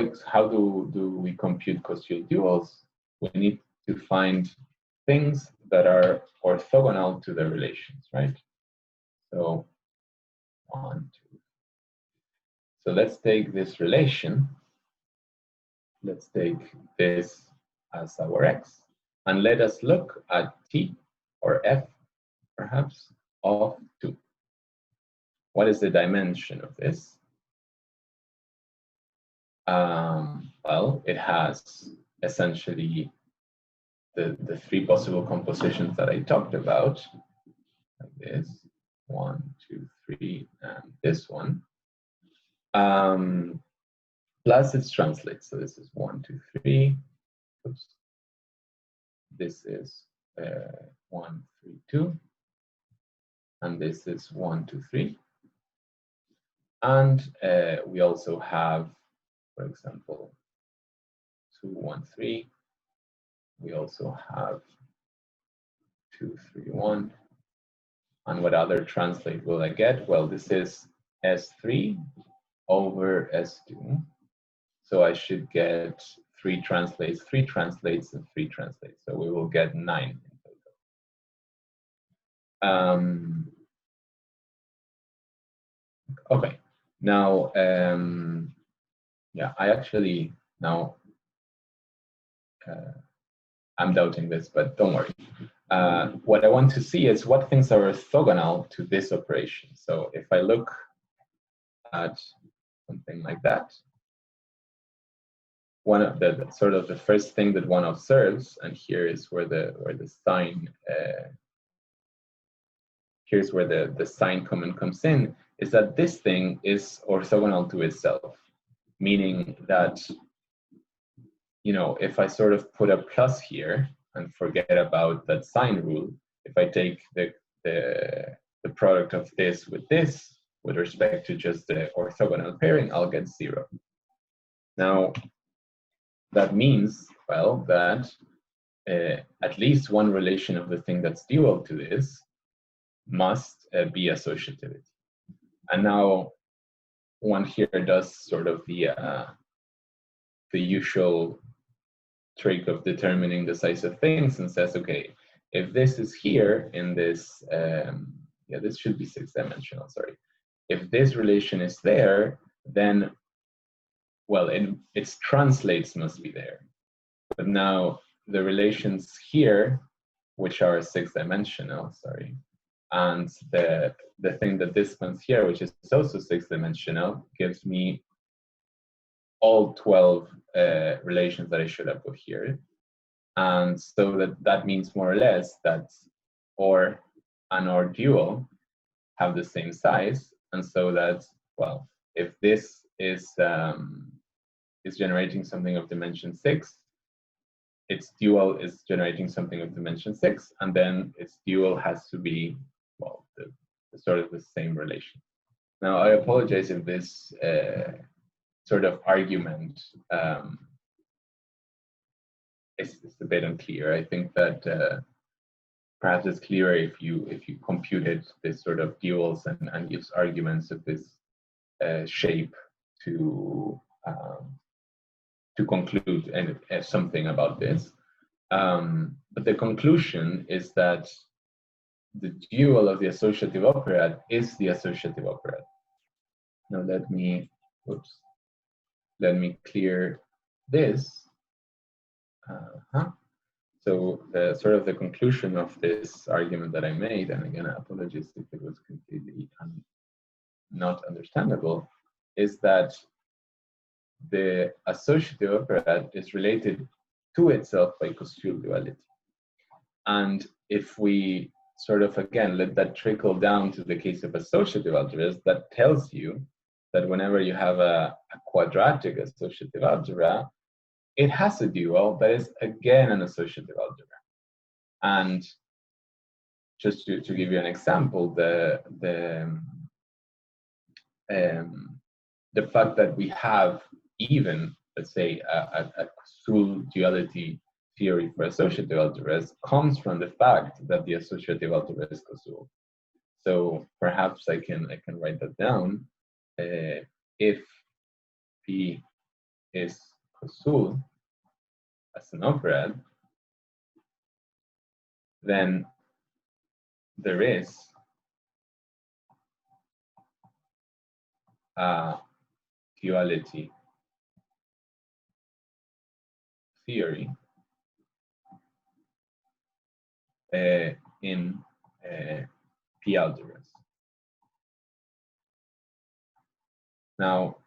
we compute Koszul duals? We need to find things that are orthogonal to the relations, right? So 1, 2. So let's take this relation. Let's take this as our x, and let us look at t or f, perhaps, of 2. What is the dimension of this? Well, it has essentially the 3 possible compositions that I talked about, like this, 1, 2, 3, and this one, plus its translates. So this is 1, 2, 3. Oops. This is 1, 3, 2, and this is 1, 2, 3. And we also have, for example, 2, 1, 3. We also have 2, 3, 1. And what other translate will I get? Well, this is S3 over S2. So I should get 3 translates, 3 translates, and 3 translates. So we will get 9 in total. Okay. Now, yeah, I actually now I'm doubting this, but don't worry. What I want to see is what things are orthogonal to this operation. So if I look at something like that, one of the sort of the first thing that one observes, and here is where the sign here's where the sign comment comes in, is that this thing is orthogonal to itself, meaning that, you know, if I sort of put a plus here and forget about that sign rule, if I take the product of this with respect to just the orthogonal pairing, I'll get 0. Now, that means, well, that at least one relation of the thing that's dual to this must be associativity. And now one here does sort of the usual trick of determining the size of things and says, okay, if this is here in this, yeah, this should be 6-dimensional, sorry. If this relation is there, then, well, its translates must be there. But now the relations here, which are 6-dimensional, sorry, and the thing that this one's here, which is also 6-dimensional, gives me all 12 relations that I should have put here. And so that means more or less that OR and OR dual have the same size. And so that, well, if this is generating something of dimension 6, its dual is generating something of dimension 6, and then its dual has to be, well, the sort of the same relation. Now, I apologize if this sort of argument is a bit unclear. I think that perhaps it's clearer if you computed this sort of duals and use arguments of this shape to conclude something about this. But the conclusion is that the dual of the associative operad is the associative operad. Now let me clear this. So the sort of the conclusion of this argument that I made, and again, apologies if it was completely not understandable, is that the associative operad is related to itself by Koszul duality. And if we sort of, again, let that trickle down to the case of associative algebras, that tells you that whenever you have a quadratic associative algebra, it has a dual that is, again, an associative algebra. And just to give you an example, the fact that we have even, let's say, a Koszul duality theory for associative algebras comes from the fact that the associative algebra is Koszul. So perhaps I can write that down. If P is Koszul as an operad, then there is a duality theory in P algebras. Now,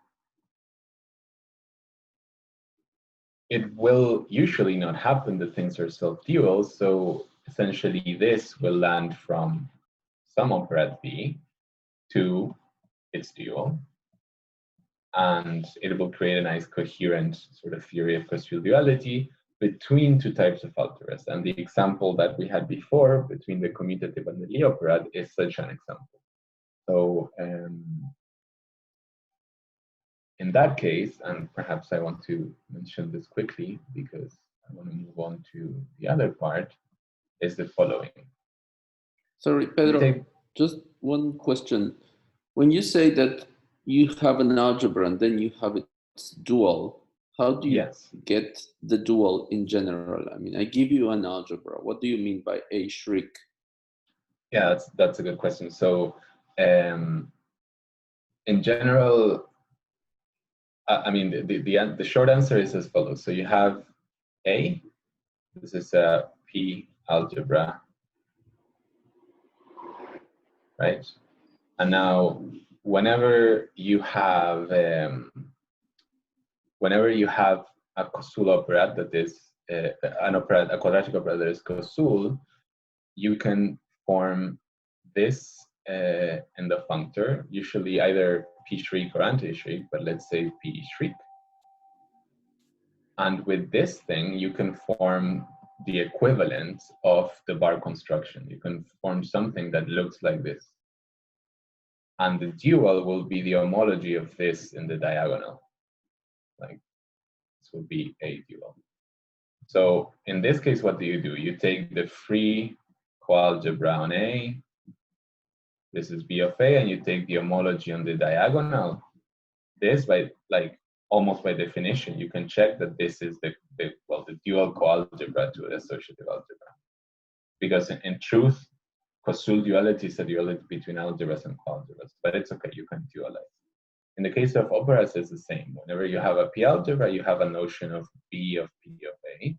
it will usually not happen that things are self-dual, so essentially this will land from some operad B to its dual, and it will create a nice coherent sort of theory of Koszul duality between two types of algebras. And the example that we had before between the commutative and the Lie operad is such an example. So in that case, and perhaps I want to mention this quickly because I want to move on to the other part, is the following. Sorry, Pedro, just one question. When you say that you have an algebra and then you have its dual, how do you get the dual in general? I mean, I give you an algebra. What do you mean by A shriek? Yeah, that's a good question. So in general, I mean, the short answer is as follows. So you have A, this is a P algebra, right? And now whenever you have a Koszul operad that is a quadratic operad that is Koszul, you can form this in the functor, usually either P shriek or anti-shriek, but let's say P shriek. And with this thing, you can form the equivalent of the bar construction. You can form something that looks like this. And the dual will be the homology of this in the diagonal. Like this will be a dual. So in this case, what do? You take the free coalgebra on A. This is B of A, and you take the homology on the diagonal. This, by almost by definition, you can check that this is the dual coalgebra to the associative algebra. Because in truth, Koszul duality is a duality between algebras and coalgebras, but it's okay, you can dualize. In the case of operads, it's the same. Whenever you have a P algebra, you have a notion of B of P of A.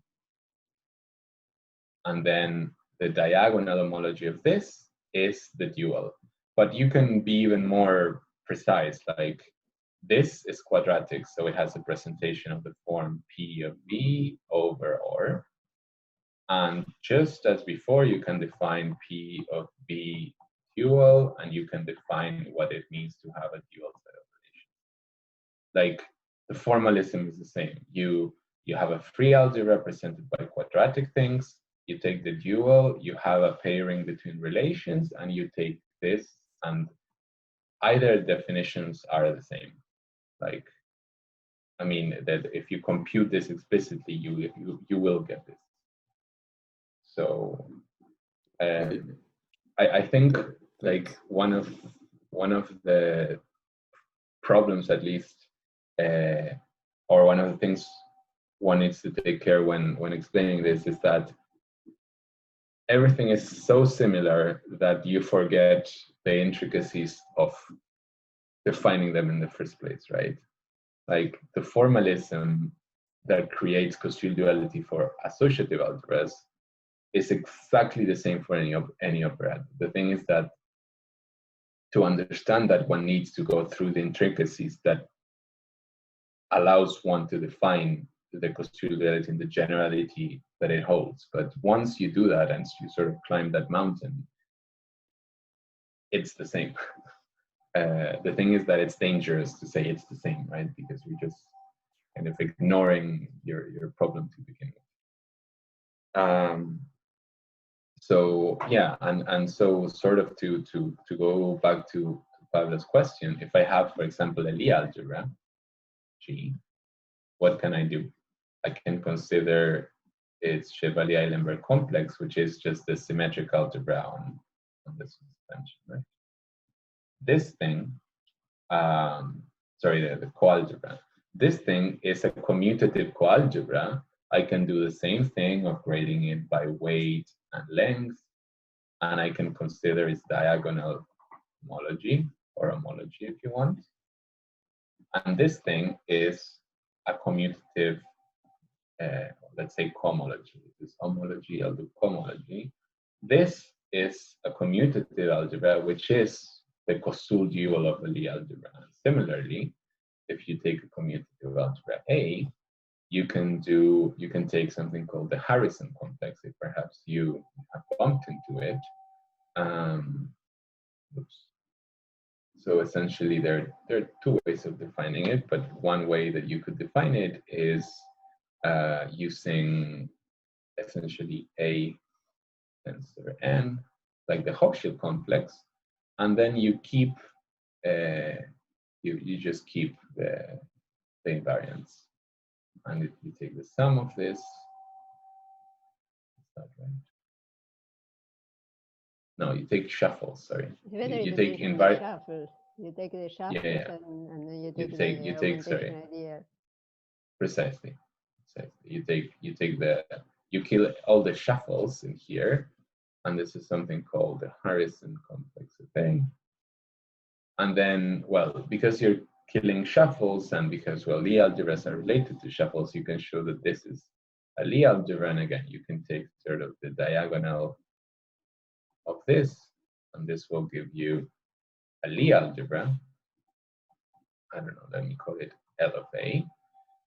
And then the diagonal homology of this is the dual. But you can be even more precise, like this is quadratic, so it has a presentation of the form P of B over OR. And just as before, you can define P of B dual, and you can define what it means to have a dual set of relations. Like the formalism is the same. You have a free algebra represented by quadratic things. You take the dual, you have a pairing between relations, and you take this, and either definitions are the same. Like, I mean, that if you compute this explicitly, you will get this. So I think like one of the problems, at least, or one of the things one needs to take care when explaining this is that everything is so similar that you forget the intricacies of defining them in the first place, right? Like the formalism that creates Koszul duality for associative algebras is exactly the same for any operad. The thing is that to understand that, one needs to go through the intricacies that allows one to define the Koszul duality in the generality that it holds. But once you do that and you sort of climb that mountain, it's the same. The thing is that it's dangerous to say it's the same, right? Because you're just kind of ignoring your problem to begin with. So yeah, and so sort of to go back to Pablo's question, if I have, for example, a Lie algebra, G, what can I do? I can consider its Chevalier-Eilenberg complex, which is just the symmetric algebra on the suspension, right? This thing, sorry, the coalgebra. This thing is a commutative coalgebra. I can do the same thing of grading it by weight and length, and I can consider its diagonal homology, or homology if you want. And this thing is a commutative, let's say cohomology. This is homology, I'll do cohomology. This is a commutative algebra, which is the Koszul dual of the Lie algebra. Similarly, if you take a commutative algebra A, you can take something called the Harrison complex, if perhaps you have bumped into it. So essentially, there are two ways of defining it, but one way that you could define it is using essentially A tensor N, like the Hochschild complex, and then you keep you just keep the invariants, and if you take the sum of this, is that right? No, you take shuffles. Sorry, you take invariant. You take the shuffles, yeah. And then you take sorry. idea. Precisely. You kill all the shuffles in here, and this is something called the Harrison complex of A. And then, well, because you're killing shuffles, and because, well, Lie algebras are related to shuffles, you can show that this is a Lie algebra, and again, you can take sort of the diagonal of this, and this will give you a Lie algebra. I don't know, let me call it L of A,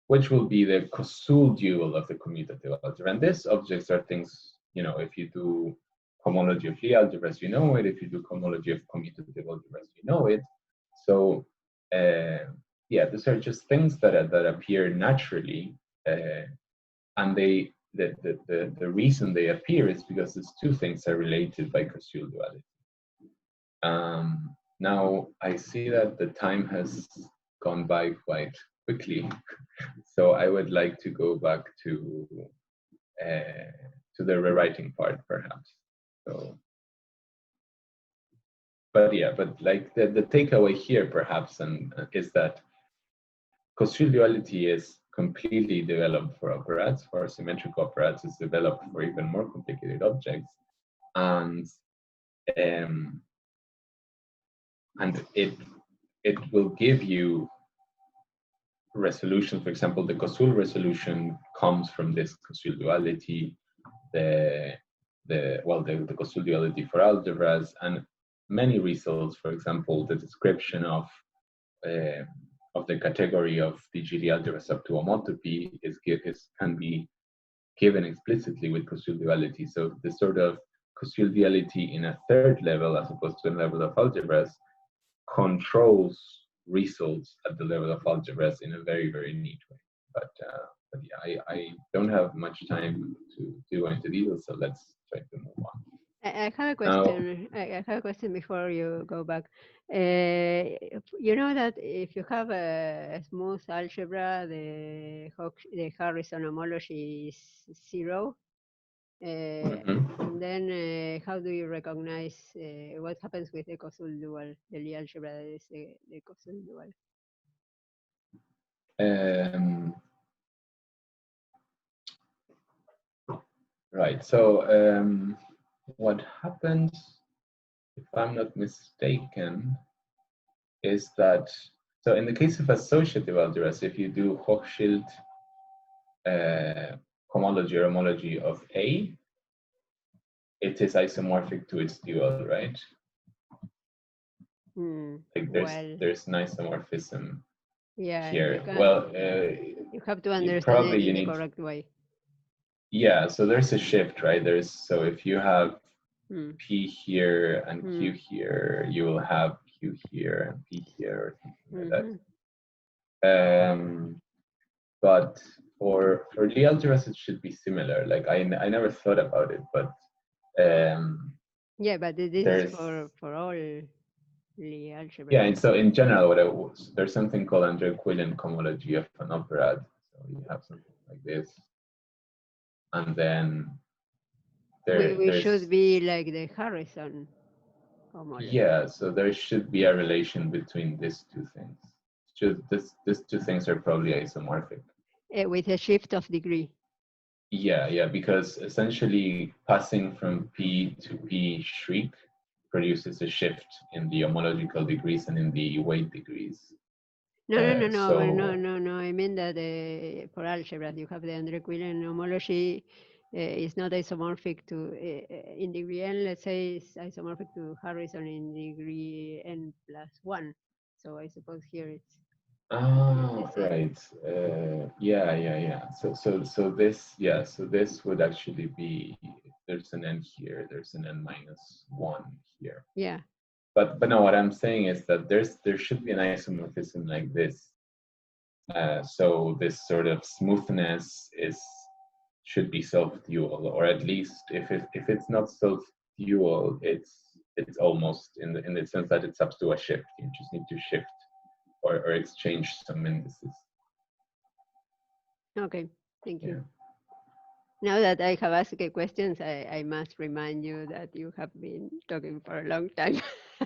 which will be the Koszul dual of the commutative algebra. And these objects are things, you know, if you do homology of Lie algebras, you know it. If you do homology of commutative algebras, you know it. So, yeah, these are just things that appear naturally, and the reason they appear is because these two things are related by Koszul duality. Now I see that the time has gone by quite quickly, so I would like to go back to the rewriting part, perhaps. So, but yeah, but like the takeaway here, perhaps, and is that Koszul duality is completely developed for operads. For symmetric operads, it's developed for even more complicated objects, and it will give you resolution. For example, the Koszul resolution comes from this Koszul duality, the Koszul duality for algebras, and many results. For example, the description of the category of DGD algebras up to homotopy can be given explicitly with Koszul duality. So the sort of Koszul duality in a third level, as opposed to a level of algebras, controls results at the level of algebras in a very, very neat way. But yeah, I don't have much time to go into details, so let's try to move on. I have a question. I have a question before you go back. You know that if you have a smooth algebra, the Harrison homology is 0. And then how do you recognize what happens with the Koszul dual, the Lie algebra that is the Koszul dual? Right, so what happens, if I'm not mistaken, is that, so in the case of associative algebras, if you do Hochschild homology or homology of A, it is isomorphic to its dual, right? Like there's an isomorphism here. You have to understand it in the correct way. Yeah, so there's a shift, right? So if you have P here and Q here, you will have Q here and P here, or something like that. But for the algebras, it should be similar. Like I never thought about it, but yeah, but this is for all the algebra. Yeah, and so in general, there's something called under Quillen homology of an operad. So you have something like this, and then we should be like the Harrison homology. Yeah, so there should be a relation between these two things. These two things are probably isomorphic. With a shift of degree. Yeah, because essentially passing from P to P shriek produces a shift in the homological degrees and in the weight degrees. No. I mean that for algebra, you have the Andre Quillen homology. Is not isomorphic to in degree n. Let's say it's isomorphic to Harrison in degree n+1. So I suppose here it's. Oh, right. Yeah. So this would actually be, there's an n here, there's an n-1 here. Yeah. But no, what I'm saying is that there should be an isomorphism like this. So this sort of smoothness should be self-dual, or at least if it's not self-dual, it's almost in the sense that it's up to a shift. You just need to shift or exchange some indices. Okay, thank you. Yeah. Now that I have asked questions, I must remind you that you have been talking for a long time.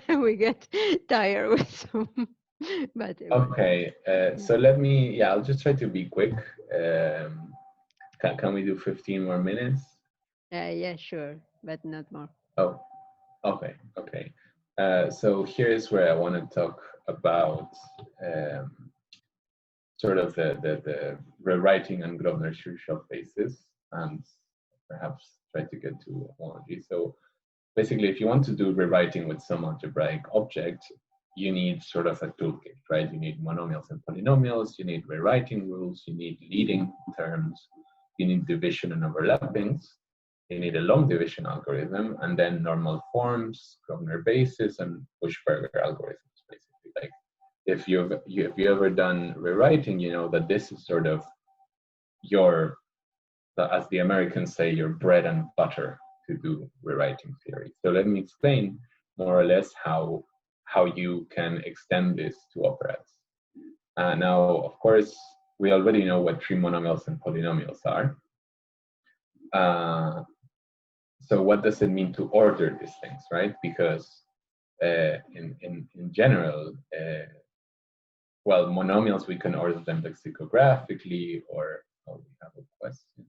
We get tired with some, but okay. So I'll just try to be quick. Can we do 15 more minutes? Yeah, sure, but not more. Oh, okay. So here's where I want to talk about sort of the rewriting and Gröbner-Kirchhoff basis, and perhaps try to get to homology. So basically, if you want to do rewriting with some algebraic object, you need sort of a toolkit, right? You need monomials and polynomials, you need rewriting rules, you need leading terms, you need division and overlappings, you need a long division algorithm, and then normal forms, Gröbner basis, and Buchberger algorithms, basically. Like if you've ever done rewriting, you know that this is sort of your, as the Americans say, your bread and butter to do rewriting theory. So let me explain more or less how you can extend this to operads. Now, of course, we already know what trinomials and polynomials are. So what does it mean to order these things, right? Because in general, well, monomials, we can order them lexicographically, or we have a question.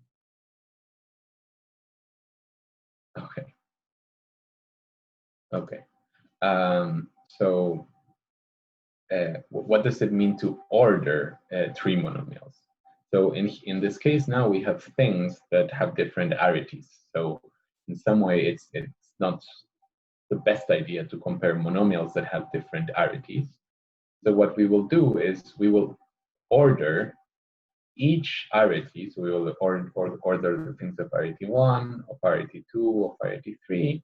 Okay. So what does it mean to order three monomials? So in this case now we have things that have different arities. So in some way it's not the best idea to compare monomials that have different arities. So what we will do is we will order each arity. So we will order the things of arity 1, of arity 2, of arity 3,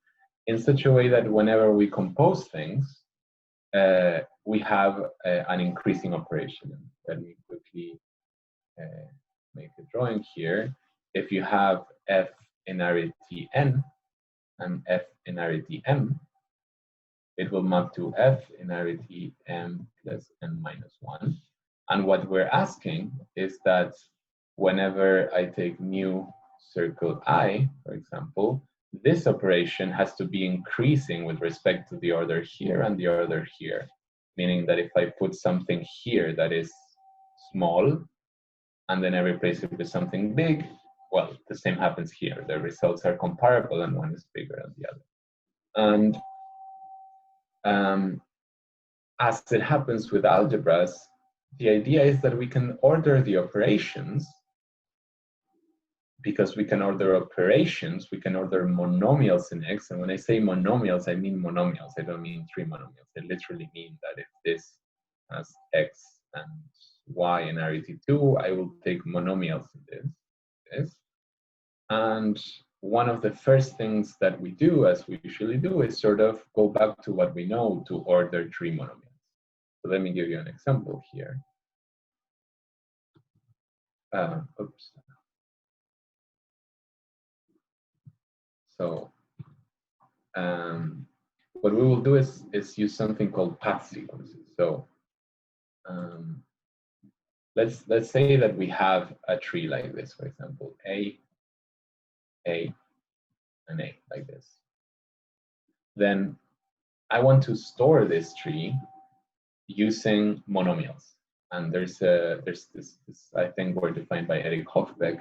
in such a way that whenever we compose things, we have an increasing operation. Let me quickly make a drawing here. If you have f in arity n and f in arity m, it will map to f in arity m plus n minus 1. And what we're asking is that whenever I take new circle I, for example, this operation has to be increasing with respect to the order here and the order here. Meaning that if I put something here that is small, and then I replace it with something big, well, the same happens here. The results are comparable and one is bigger than the other. And as it happens with algebras, the idea is that we can order the operations, because we can order operations, we can order monomials in X. And when I say monomials, I mean monomials. I don't mean three monomials. I literally mean that if this has X and Y in arity 2, I will take monomials in this. And one of the first things that we do, as we usually do, is sort of go back to what we know to order tree monomials. So let me give you an example here. Oops. So what we will do is use something called path sequences. So let's say that we have a tree like this, for example, A, and A, like this. Then I want to store this tree using monomials. And there's this I think were defined by Eric Hofbeck.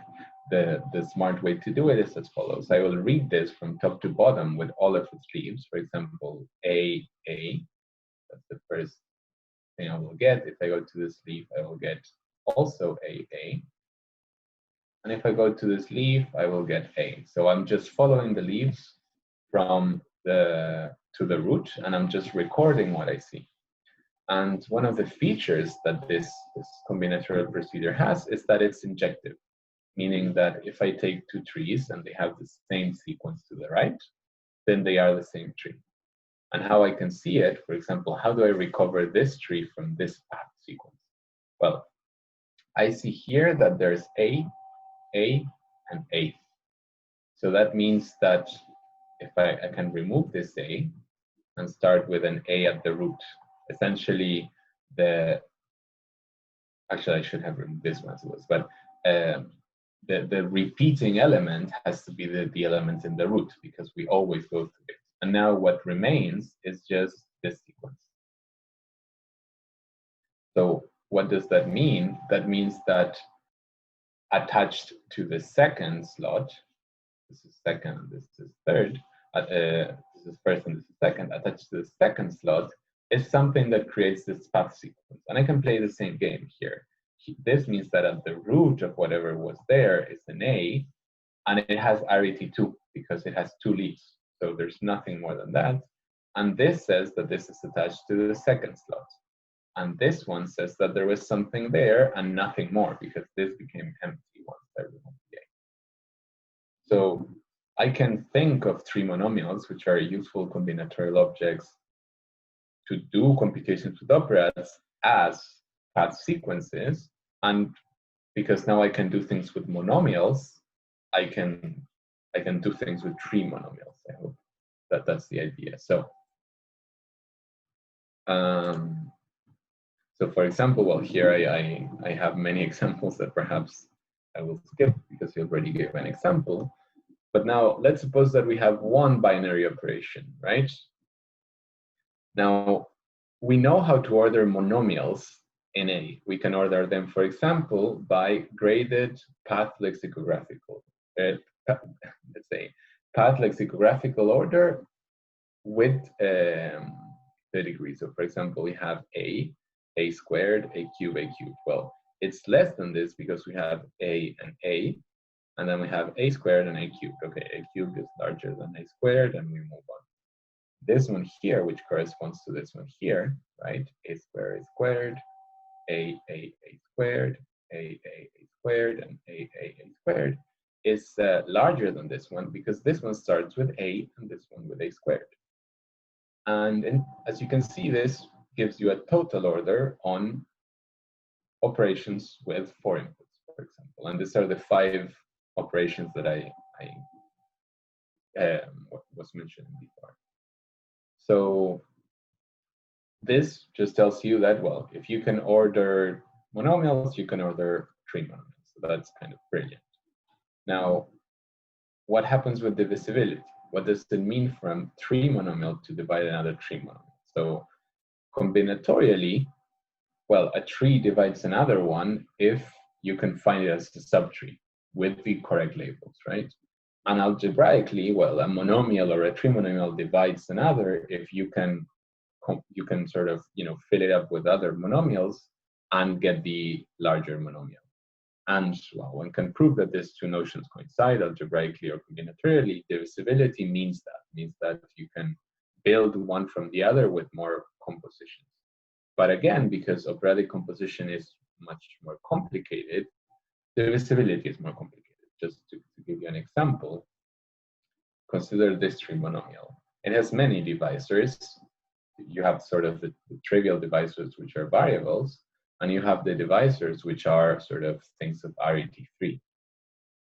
The smart way to do it is as follows. I will read this from top to bottom with all of its leaves. For example, A, that's the first thing I will get. If I go to this leaf, I will get also A. And if I go to this leaf, I will get A. So I'm just following the leaves from to the root, and I'm just recording what I see. And one of the features that this combinatorial procedure has is that it's injective, meaning that if I take two trees and they have the same sequence to the right, then they are the same tree. And how I can see it, for example, how do I recover this tree from this path sequence? Well, I see here that there's A, and A. So that means that if I can remove this A and start with an A at the root, essentially actually I should have removed this one as it was, but the repeating element has to be the element in the root because we always go through it. And now what remains is just this sequence. So what does that mean? That means that attached to the second slot, this is second, this is third, this is first and this is second, attached to the second slot is something that creates this path sequence. And I can play the same game here. This means that at the root of whatever was there is an A, and it has arity 2 because it has two leaves. So there's nothing more than that. And this says that this is attached to the second slot. And this one says that there was something there and nothing more because this became empty once I removed the A. So I can think of tree monomials, which are useful combinatorial objects to do computations with operads, as path sequences. And because now I can do things with monomials, I can do things with tree monomials. I hope that that's the idea. So so for example, well, here I have many examples that perhaps I will skip because you already gave an example. But now let's suppose that we have one binary operation, right? Now, we know how to order monomials in A. We can order them, for example, by graded path lexicographical, let's say, path lexicographical order with the degree. So for example, we have A squared, A cubed. Well, it's less than this because we have A, and then we have A squared and A cubed. Okay, A cubed is larger than A squared, and we move on. This one here, which corresponds to this one here, right? A squared is squared, A squared, A squared, and A squared is larger than this one because this one starts with A and this one with A squared. And as you can see, this gives you a total order on operations with 4 inputs, for example. And these are the 5 operations that I was mentioning before. So this just tells you that, well, if you can order monomials, you can order tree monomials. So that's kind of brilliant. Now, what happens with divisibility? What does it mean from tree monomial to divide another tree monomial? So combinatorially, well, a tree divides another one if you can find it as a subtree with the correct labels, right? And algebraically, well, a monomial or a tree monomial divides another if you can sort of, fill it up with other monomials and get the larger monomial. And well, one can prove that these two notions coincide algebraically or combinatorially. Divisibility means that you can build one from the other with more compositions. But again, because operatic composition is much more complicated, divisibility is more complicated. just to give you an example, consider this tree monomial. It has many divisors. You have sort of the trivial divisors, which are variables, and you have the divisors, which are sort of things of RET3.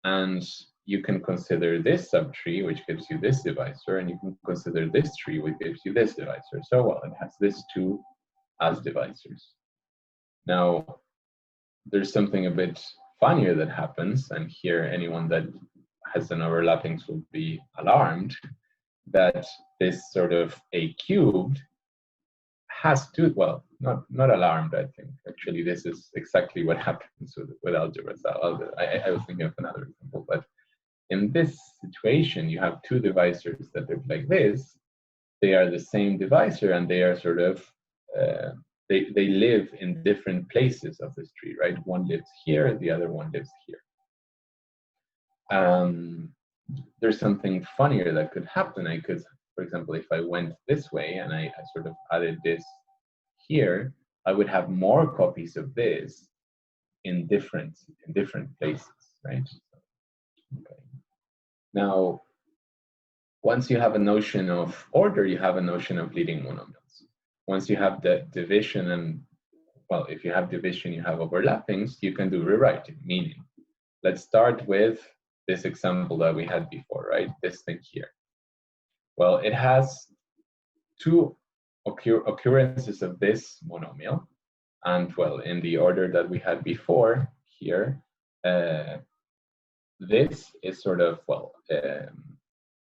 And you can consider this subtree, which gives you this divisor, and you can consider this tree, which gives you this divisor. So, well, it has this two as divisors. Now, there's something a bit funnier that happens, and here anyone that has an overlappings will be alarmed, that this sort of A cubed has two, well, not alarmed, I think. Actually, this is exactly what happens with algebra. So I was thinking of another example, but in this situation, you have two divisors that look like this. They are the same divisor, and they are sort of, they live in different places of this tree, right? One lives here, the other one lives here. There's something funnier that could happen. I could, for example, if I went this way and I sort of added this here, I would have more copies of this in different places, right? Okay. Now, once you have a notion of order, you have a notion of leading monomials. Once you have the division, and well, if you have division, you have overlappings, you can do rewriting, meaning, let's start with this example that we had before, right? This thing here. Well, it has two occurrences of this monomial, and well, in the order that we had before here, this is sort of, well,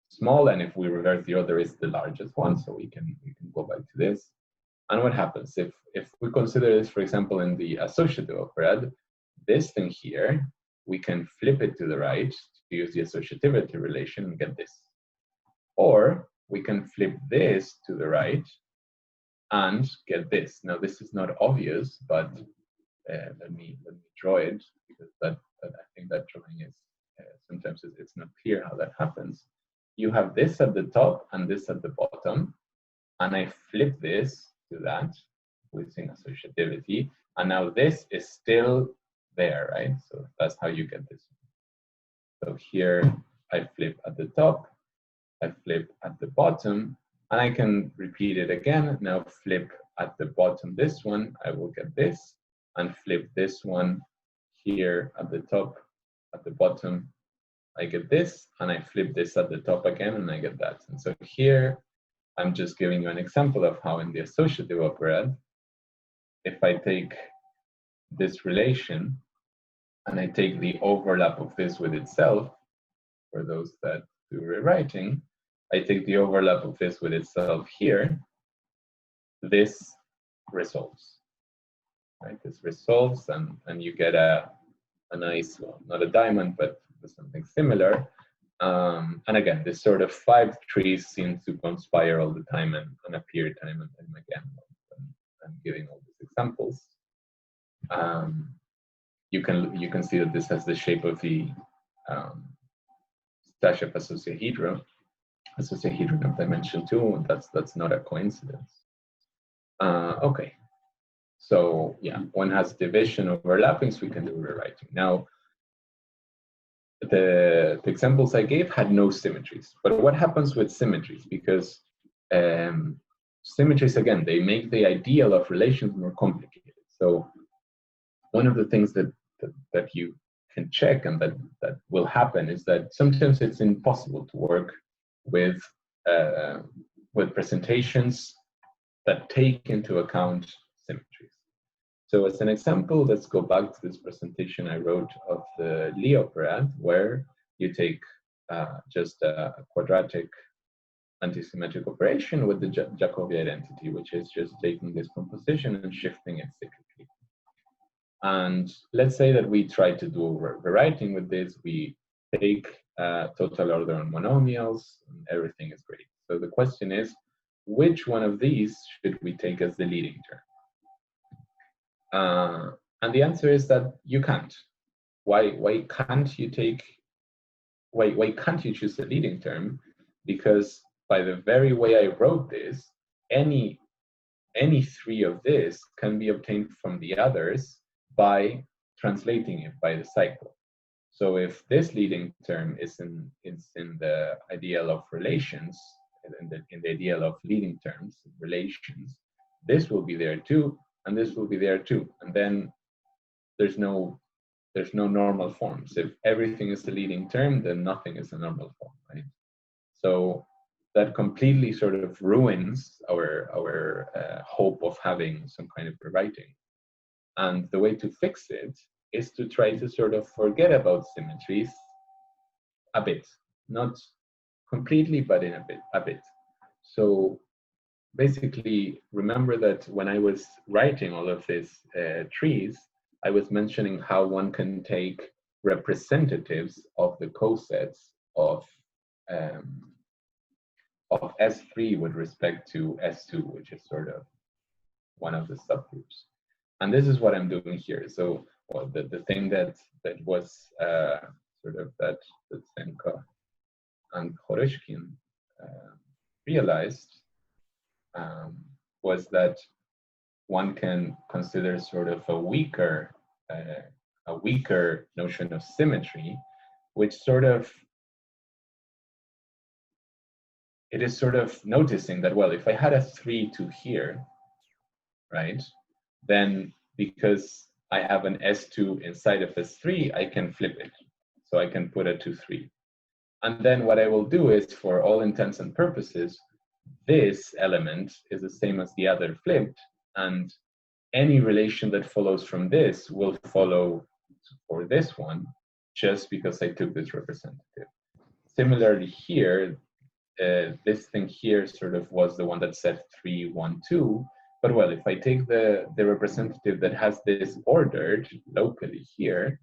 small, and if we reverse the order, is the largest one, so we can go back to this. And what happens if we consider this, for example, in the associative operad, this thing here, we can flip it to the right to use the associativity relation and get this. Or we can flip this to the right and get this. Now, this is not obvious, but let me draw it, because I think that drawing is sometimes it's not clear how that happens. You have this at the top and this at the bottom, and I flip this to that using associativity, and now this is still there, right? So that's how you get this. So here I flip at the top, I flip at the bottom, and I can repeat it again. Now flip at the bottom this one, I will get this, and flip this one here at the top, at the bottom, I get this, and I flip this at the top again, and I get that. And so here, I'm just giving you an example of how in the associative operad, if I take this relation, and I take the overlap of this with itself, for those that do rewriting, I take the overlap of this with itself here, this resolves, right? This resolves, and you get a nice, well, not a diamond, but something similar. And again, this sort of 5 trees seem to conspire all the time and appear time and time again. I'm giving all these examples. You can see that this has the shape of the SAHHAS associahedron of dimension 2. That's not a coincidence. Okay. So yeah, one has division overlappings, we can do rewriting. Now, the examples I gave had no symmetries, but what happens with symmetries? Because symmetries, again, they make the ideal of relations more complicated. So one of the things that you can check and that will happen is that sometimes it's impossible to work with presentations that take into account symmetries. So as an example, let's go back to this presentation I wrote of the Lie operad, where you take just a quadratic antisymmetric operation with the Jacobi identity, which is just taking this composition and shifting it cyclically. And let's say that we try to do rewriting with this. We take total order on monomials, and everything is great. So the question is, which one of these should we take as the leading term? And the answer is that you can't. Why can't you choose the leading term? Because by the very way I wrote this, any 3 of this can be obtained from the others by translating it by the cycle. So if this leading term is in the ideal of relations, in the ideal of leading terms, relations, this will be there too, and this will be there too. And then there's no normal forms. If everything is the leading term, then nothing is a normal form, right? So that completely sort of ruins our hope of having some kind of rewriting. And the way to fix it is to try to sort of forget about symmetries a bit, not completely, but in a bit. So basically, remember that when I was writing all of these trees, I was mentioning how one can take representatives of the cosets of S3 with respect to S2, which is sort of one of the subgroups. And this is what I'm doing here. So well, the thing that was sort of that Dotsenko and Khoroshkin realized was that one can consider sort of a weaker notion of symmetry, which sort of it is sort of noticing that, well, if I had a 3 to here, right, then because I have an S2 inside of S3, I can flip it. So I can put a 2, 3. And then what I will do is, for all intents and purposes, this element is the same as the other flipped, and any relation that follows from this will follow for this one, just because I took this representative. Similarly here, this thing here sort of was the one that said 3, 1, 2. But well, if I take the representative that has this ordered locally here,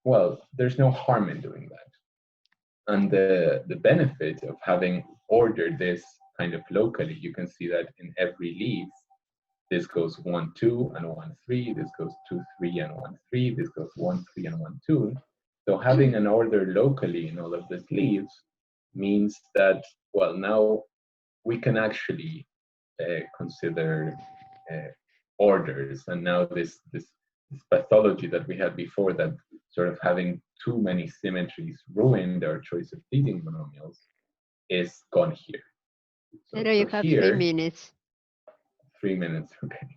well, there's no harm in doing that. And the benefit of having ordered this kind of locally, you can see that in every leaf, this goes 1, 2, and 1, 3. This goes 2, 3, and 1, 3. This goes 1, 3, and 1, 2. So having an order locally in all of these leaves means that, well, now we can actually consider orders. And now this pathology that we had before, that sort of having too many symmetries ruined our choice of leading monomials, is gone here. So you have here, 3 minutes. 3 minutes, okay.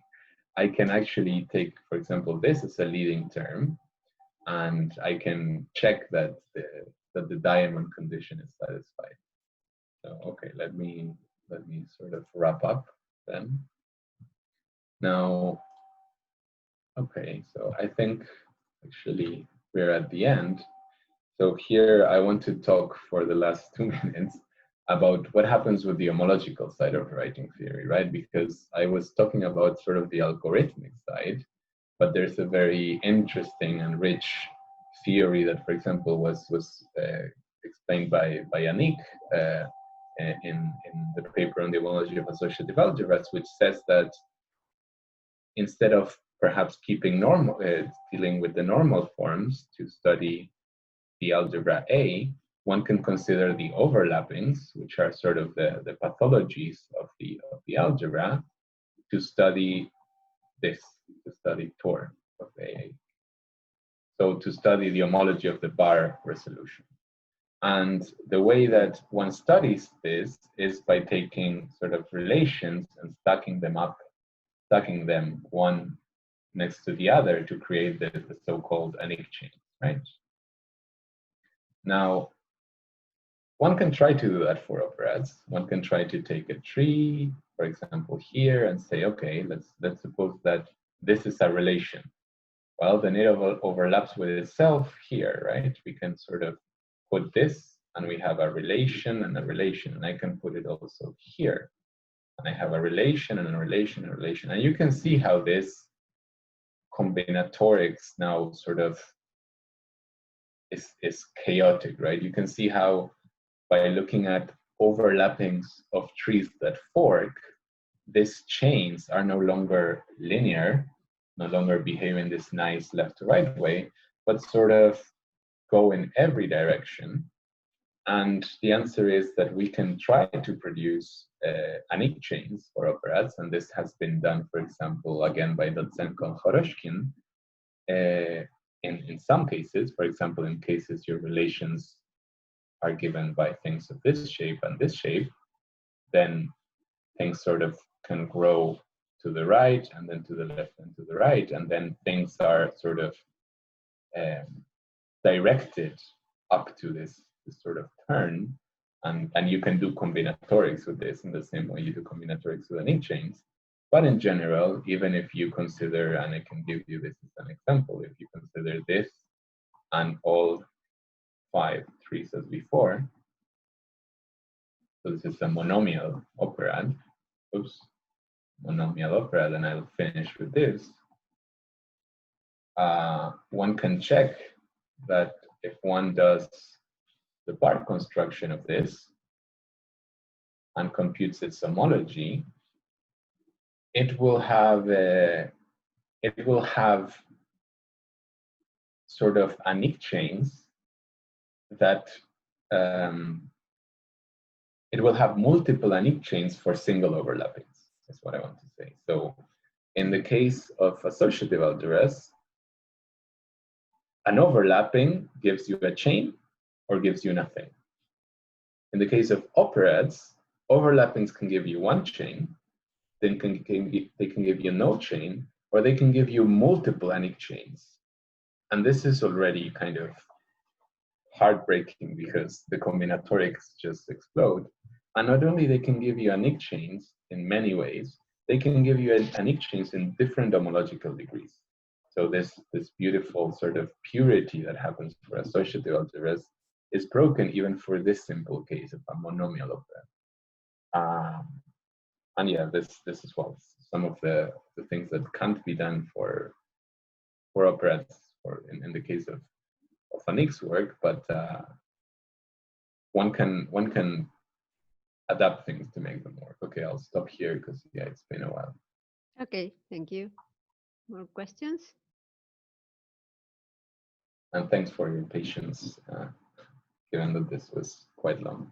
I can actually take, for example, this as a leading term, and I can check that the diamond condition is satisfied. So okay, let me sort of wrap up then. Now, okay, so I think actually we're at the end. So here I want to talk for the last 2 minutes about what happens with the homological side of writing theory, right? Because I was talking about sort of the algorithmic side, but there's a very interesting and rich theory that, for example, was explained by Yannick in the paper on the homology of associative algebras, which says that instead of perhaps keeping dealing with the normal forms to study the algebra A, one can consider the overlappings, which are sort of the pathologies of the algebra, to study this, to study Tor of AA. So to study the homology of the bar resolution. And the way that one studies this is by taking sort of relations and stacking them up, stacking them one next to the other to create the so-called Yannick chain, right? Now, one can try to do that for operads. One can try to take a tree, for example, here, and say, okay, let's suppose that this is a relation. Well, then it overlaps with itself here, right? We can sort of put this, and we have a relation and a relation, and I can put it also here. And I have a relation and a relation and a relation. And you can see how this combinatorics now sort of is chaotic, right? You can see how by looking at overlappings of trees that fork, these chains are no longer linear, no longer behave in this nice left to right way, but sort of go in every direction. And the answer is that we can try to produce Yannick chains for operads, and this has been done, for example, again by Dotsenko and Khoroshkin, in some cases, for example, in cases your relations are given by things of this shape and this shape, then things sort of can grow to the right and then to the left and to the right, and then things are sort of directed up to this sort of turn, and you can do combinatorics with this in the same way you do combinatorics with link chains. But in general, even if you consider, and I can give you this as an example, if you consider this and all 5 trees as before, so this is a monomial operad, monomial operad, and I'll finish with this. One can check that if one does the bar construction of this and computes its homology, it will have sort of unique chains that it will have multiple unique chains for single overlappings. That's what I want to say. So in the case of associative algebras, an overlapping gives you a chain or gives you nothing. In the case of operads, overlappings can give you one chain, then they can give you no chain, or they can give you multiple unique chains. And this is already kind of heartbreaking because the combinatorics just explode. And not only they can give you unique chains in many ways, they can give you unique chains in different homological degrees. So this beautiful sort of purity that happens for associative algebras is broken even for this simple case of a monomial operad. And yeah, this is well some of the things that can't be done for operads or in the case of Anik's work, but one can adapt things to make them work. Okay, I'll stop here because yeah, it's been a while. Okay, thank you. More questions? And thanks for your patience, given that this was quite long.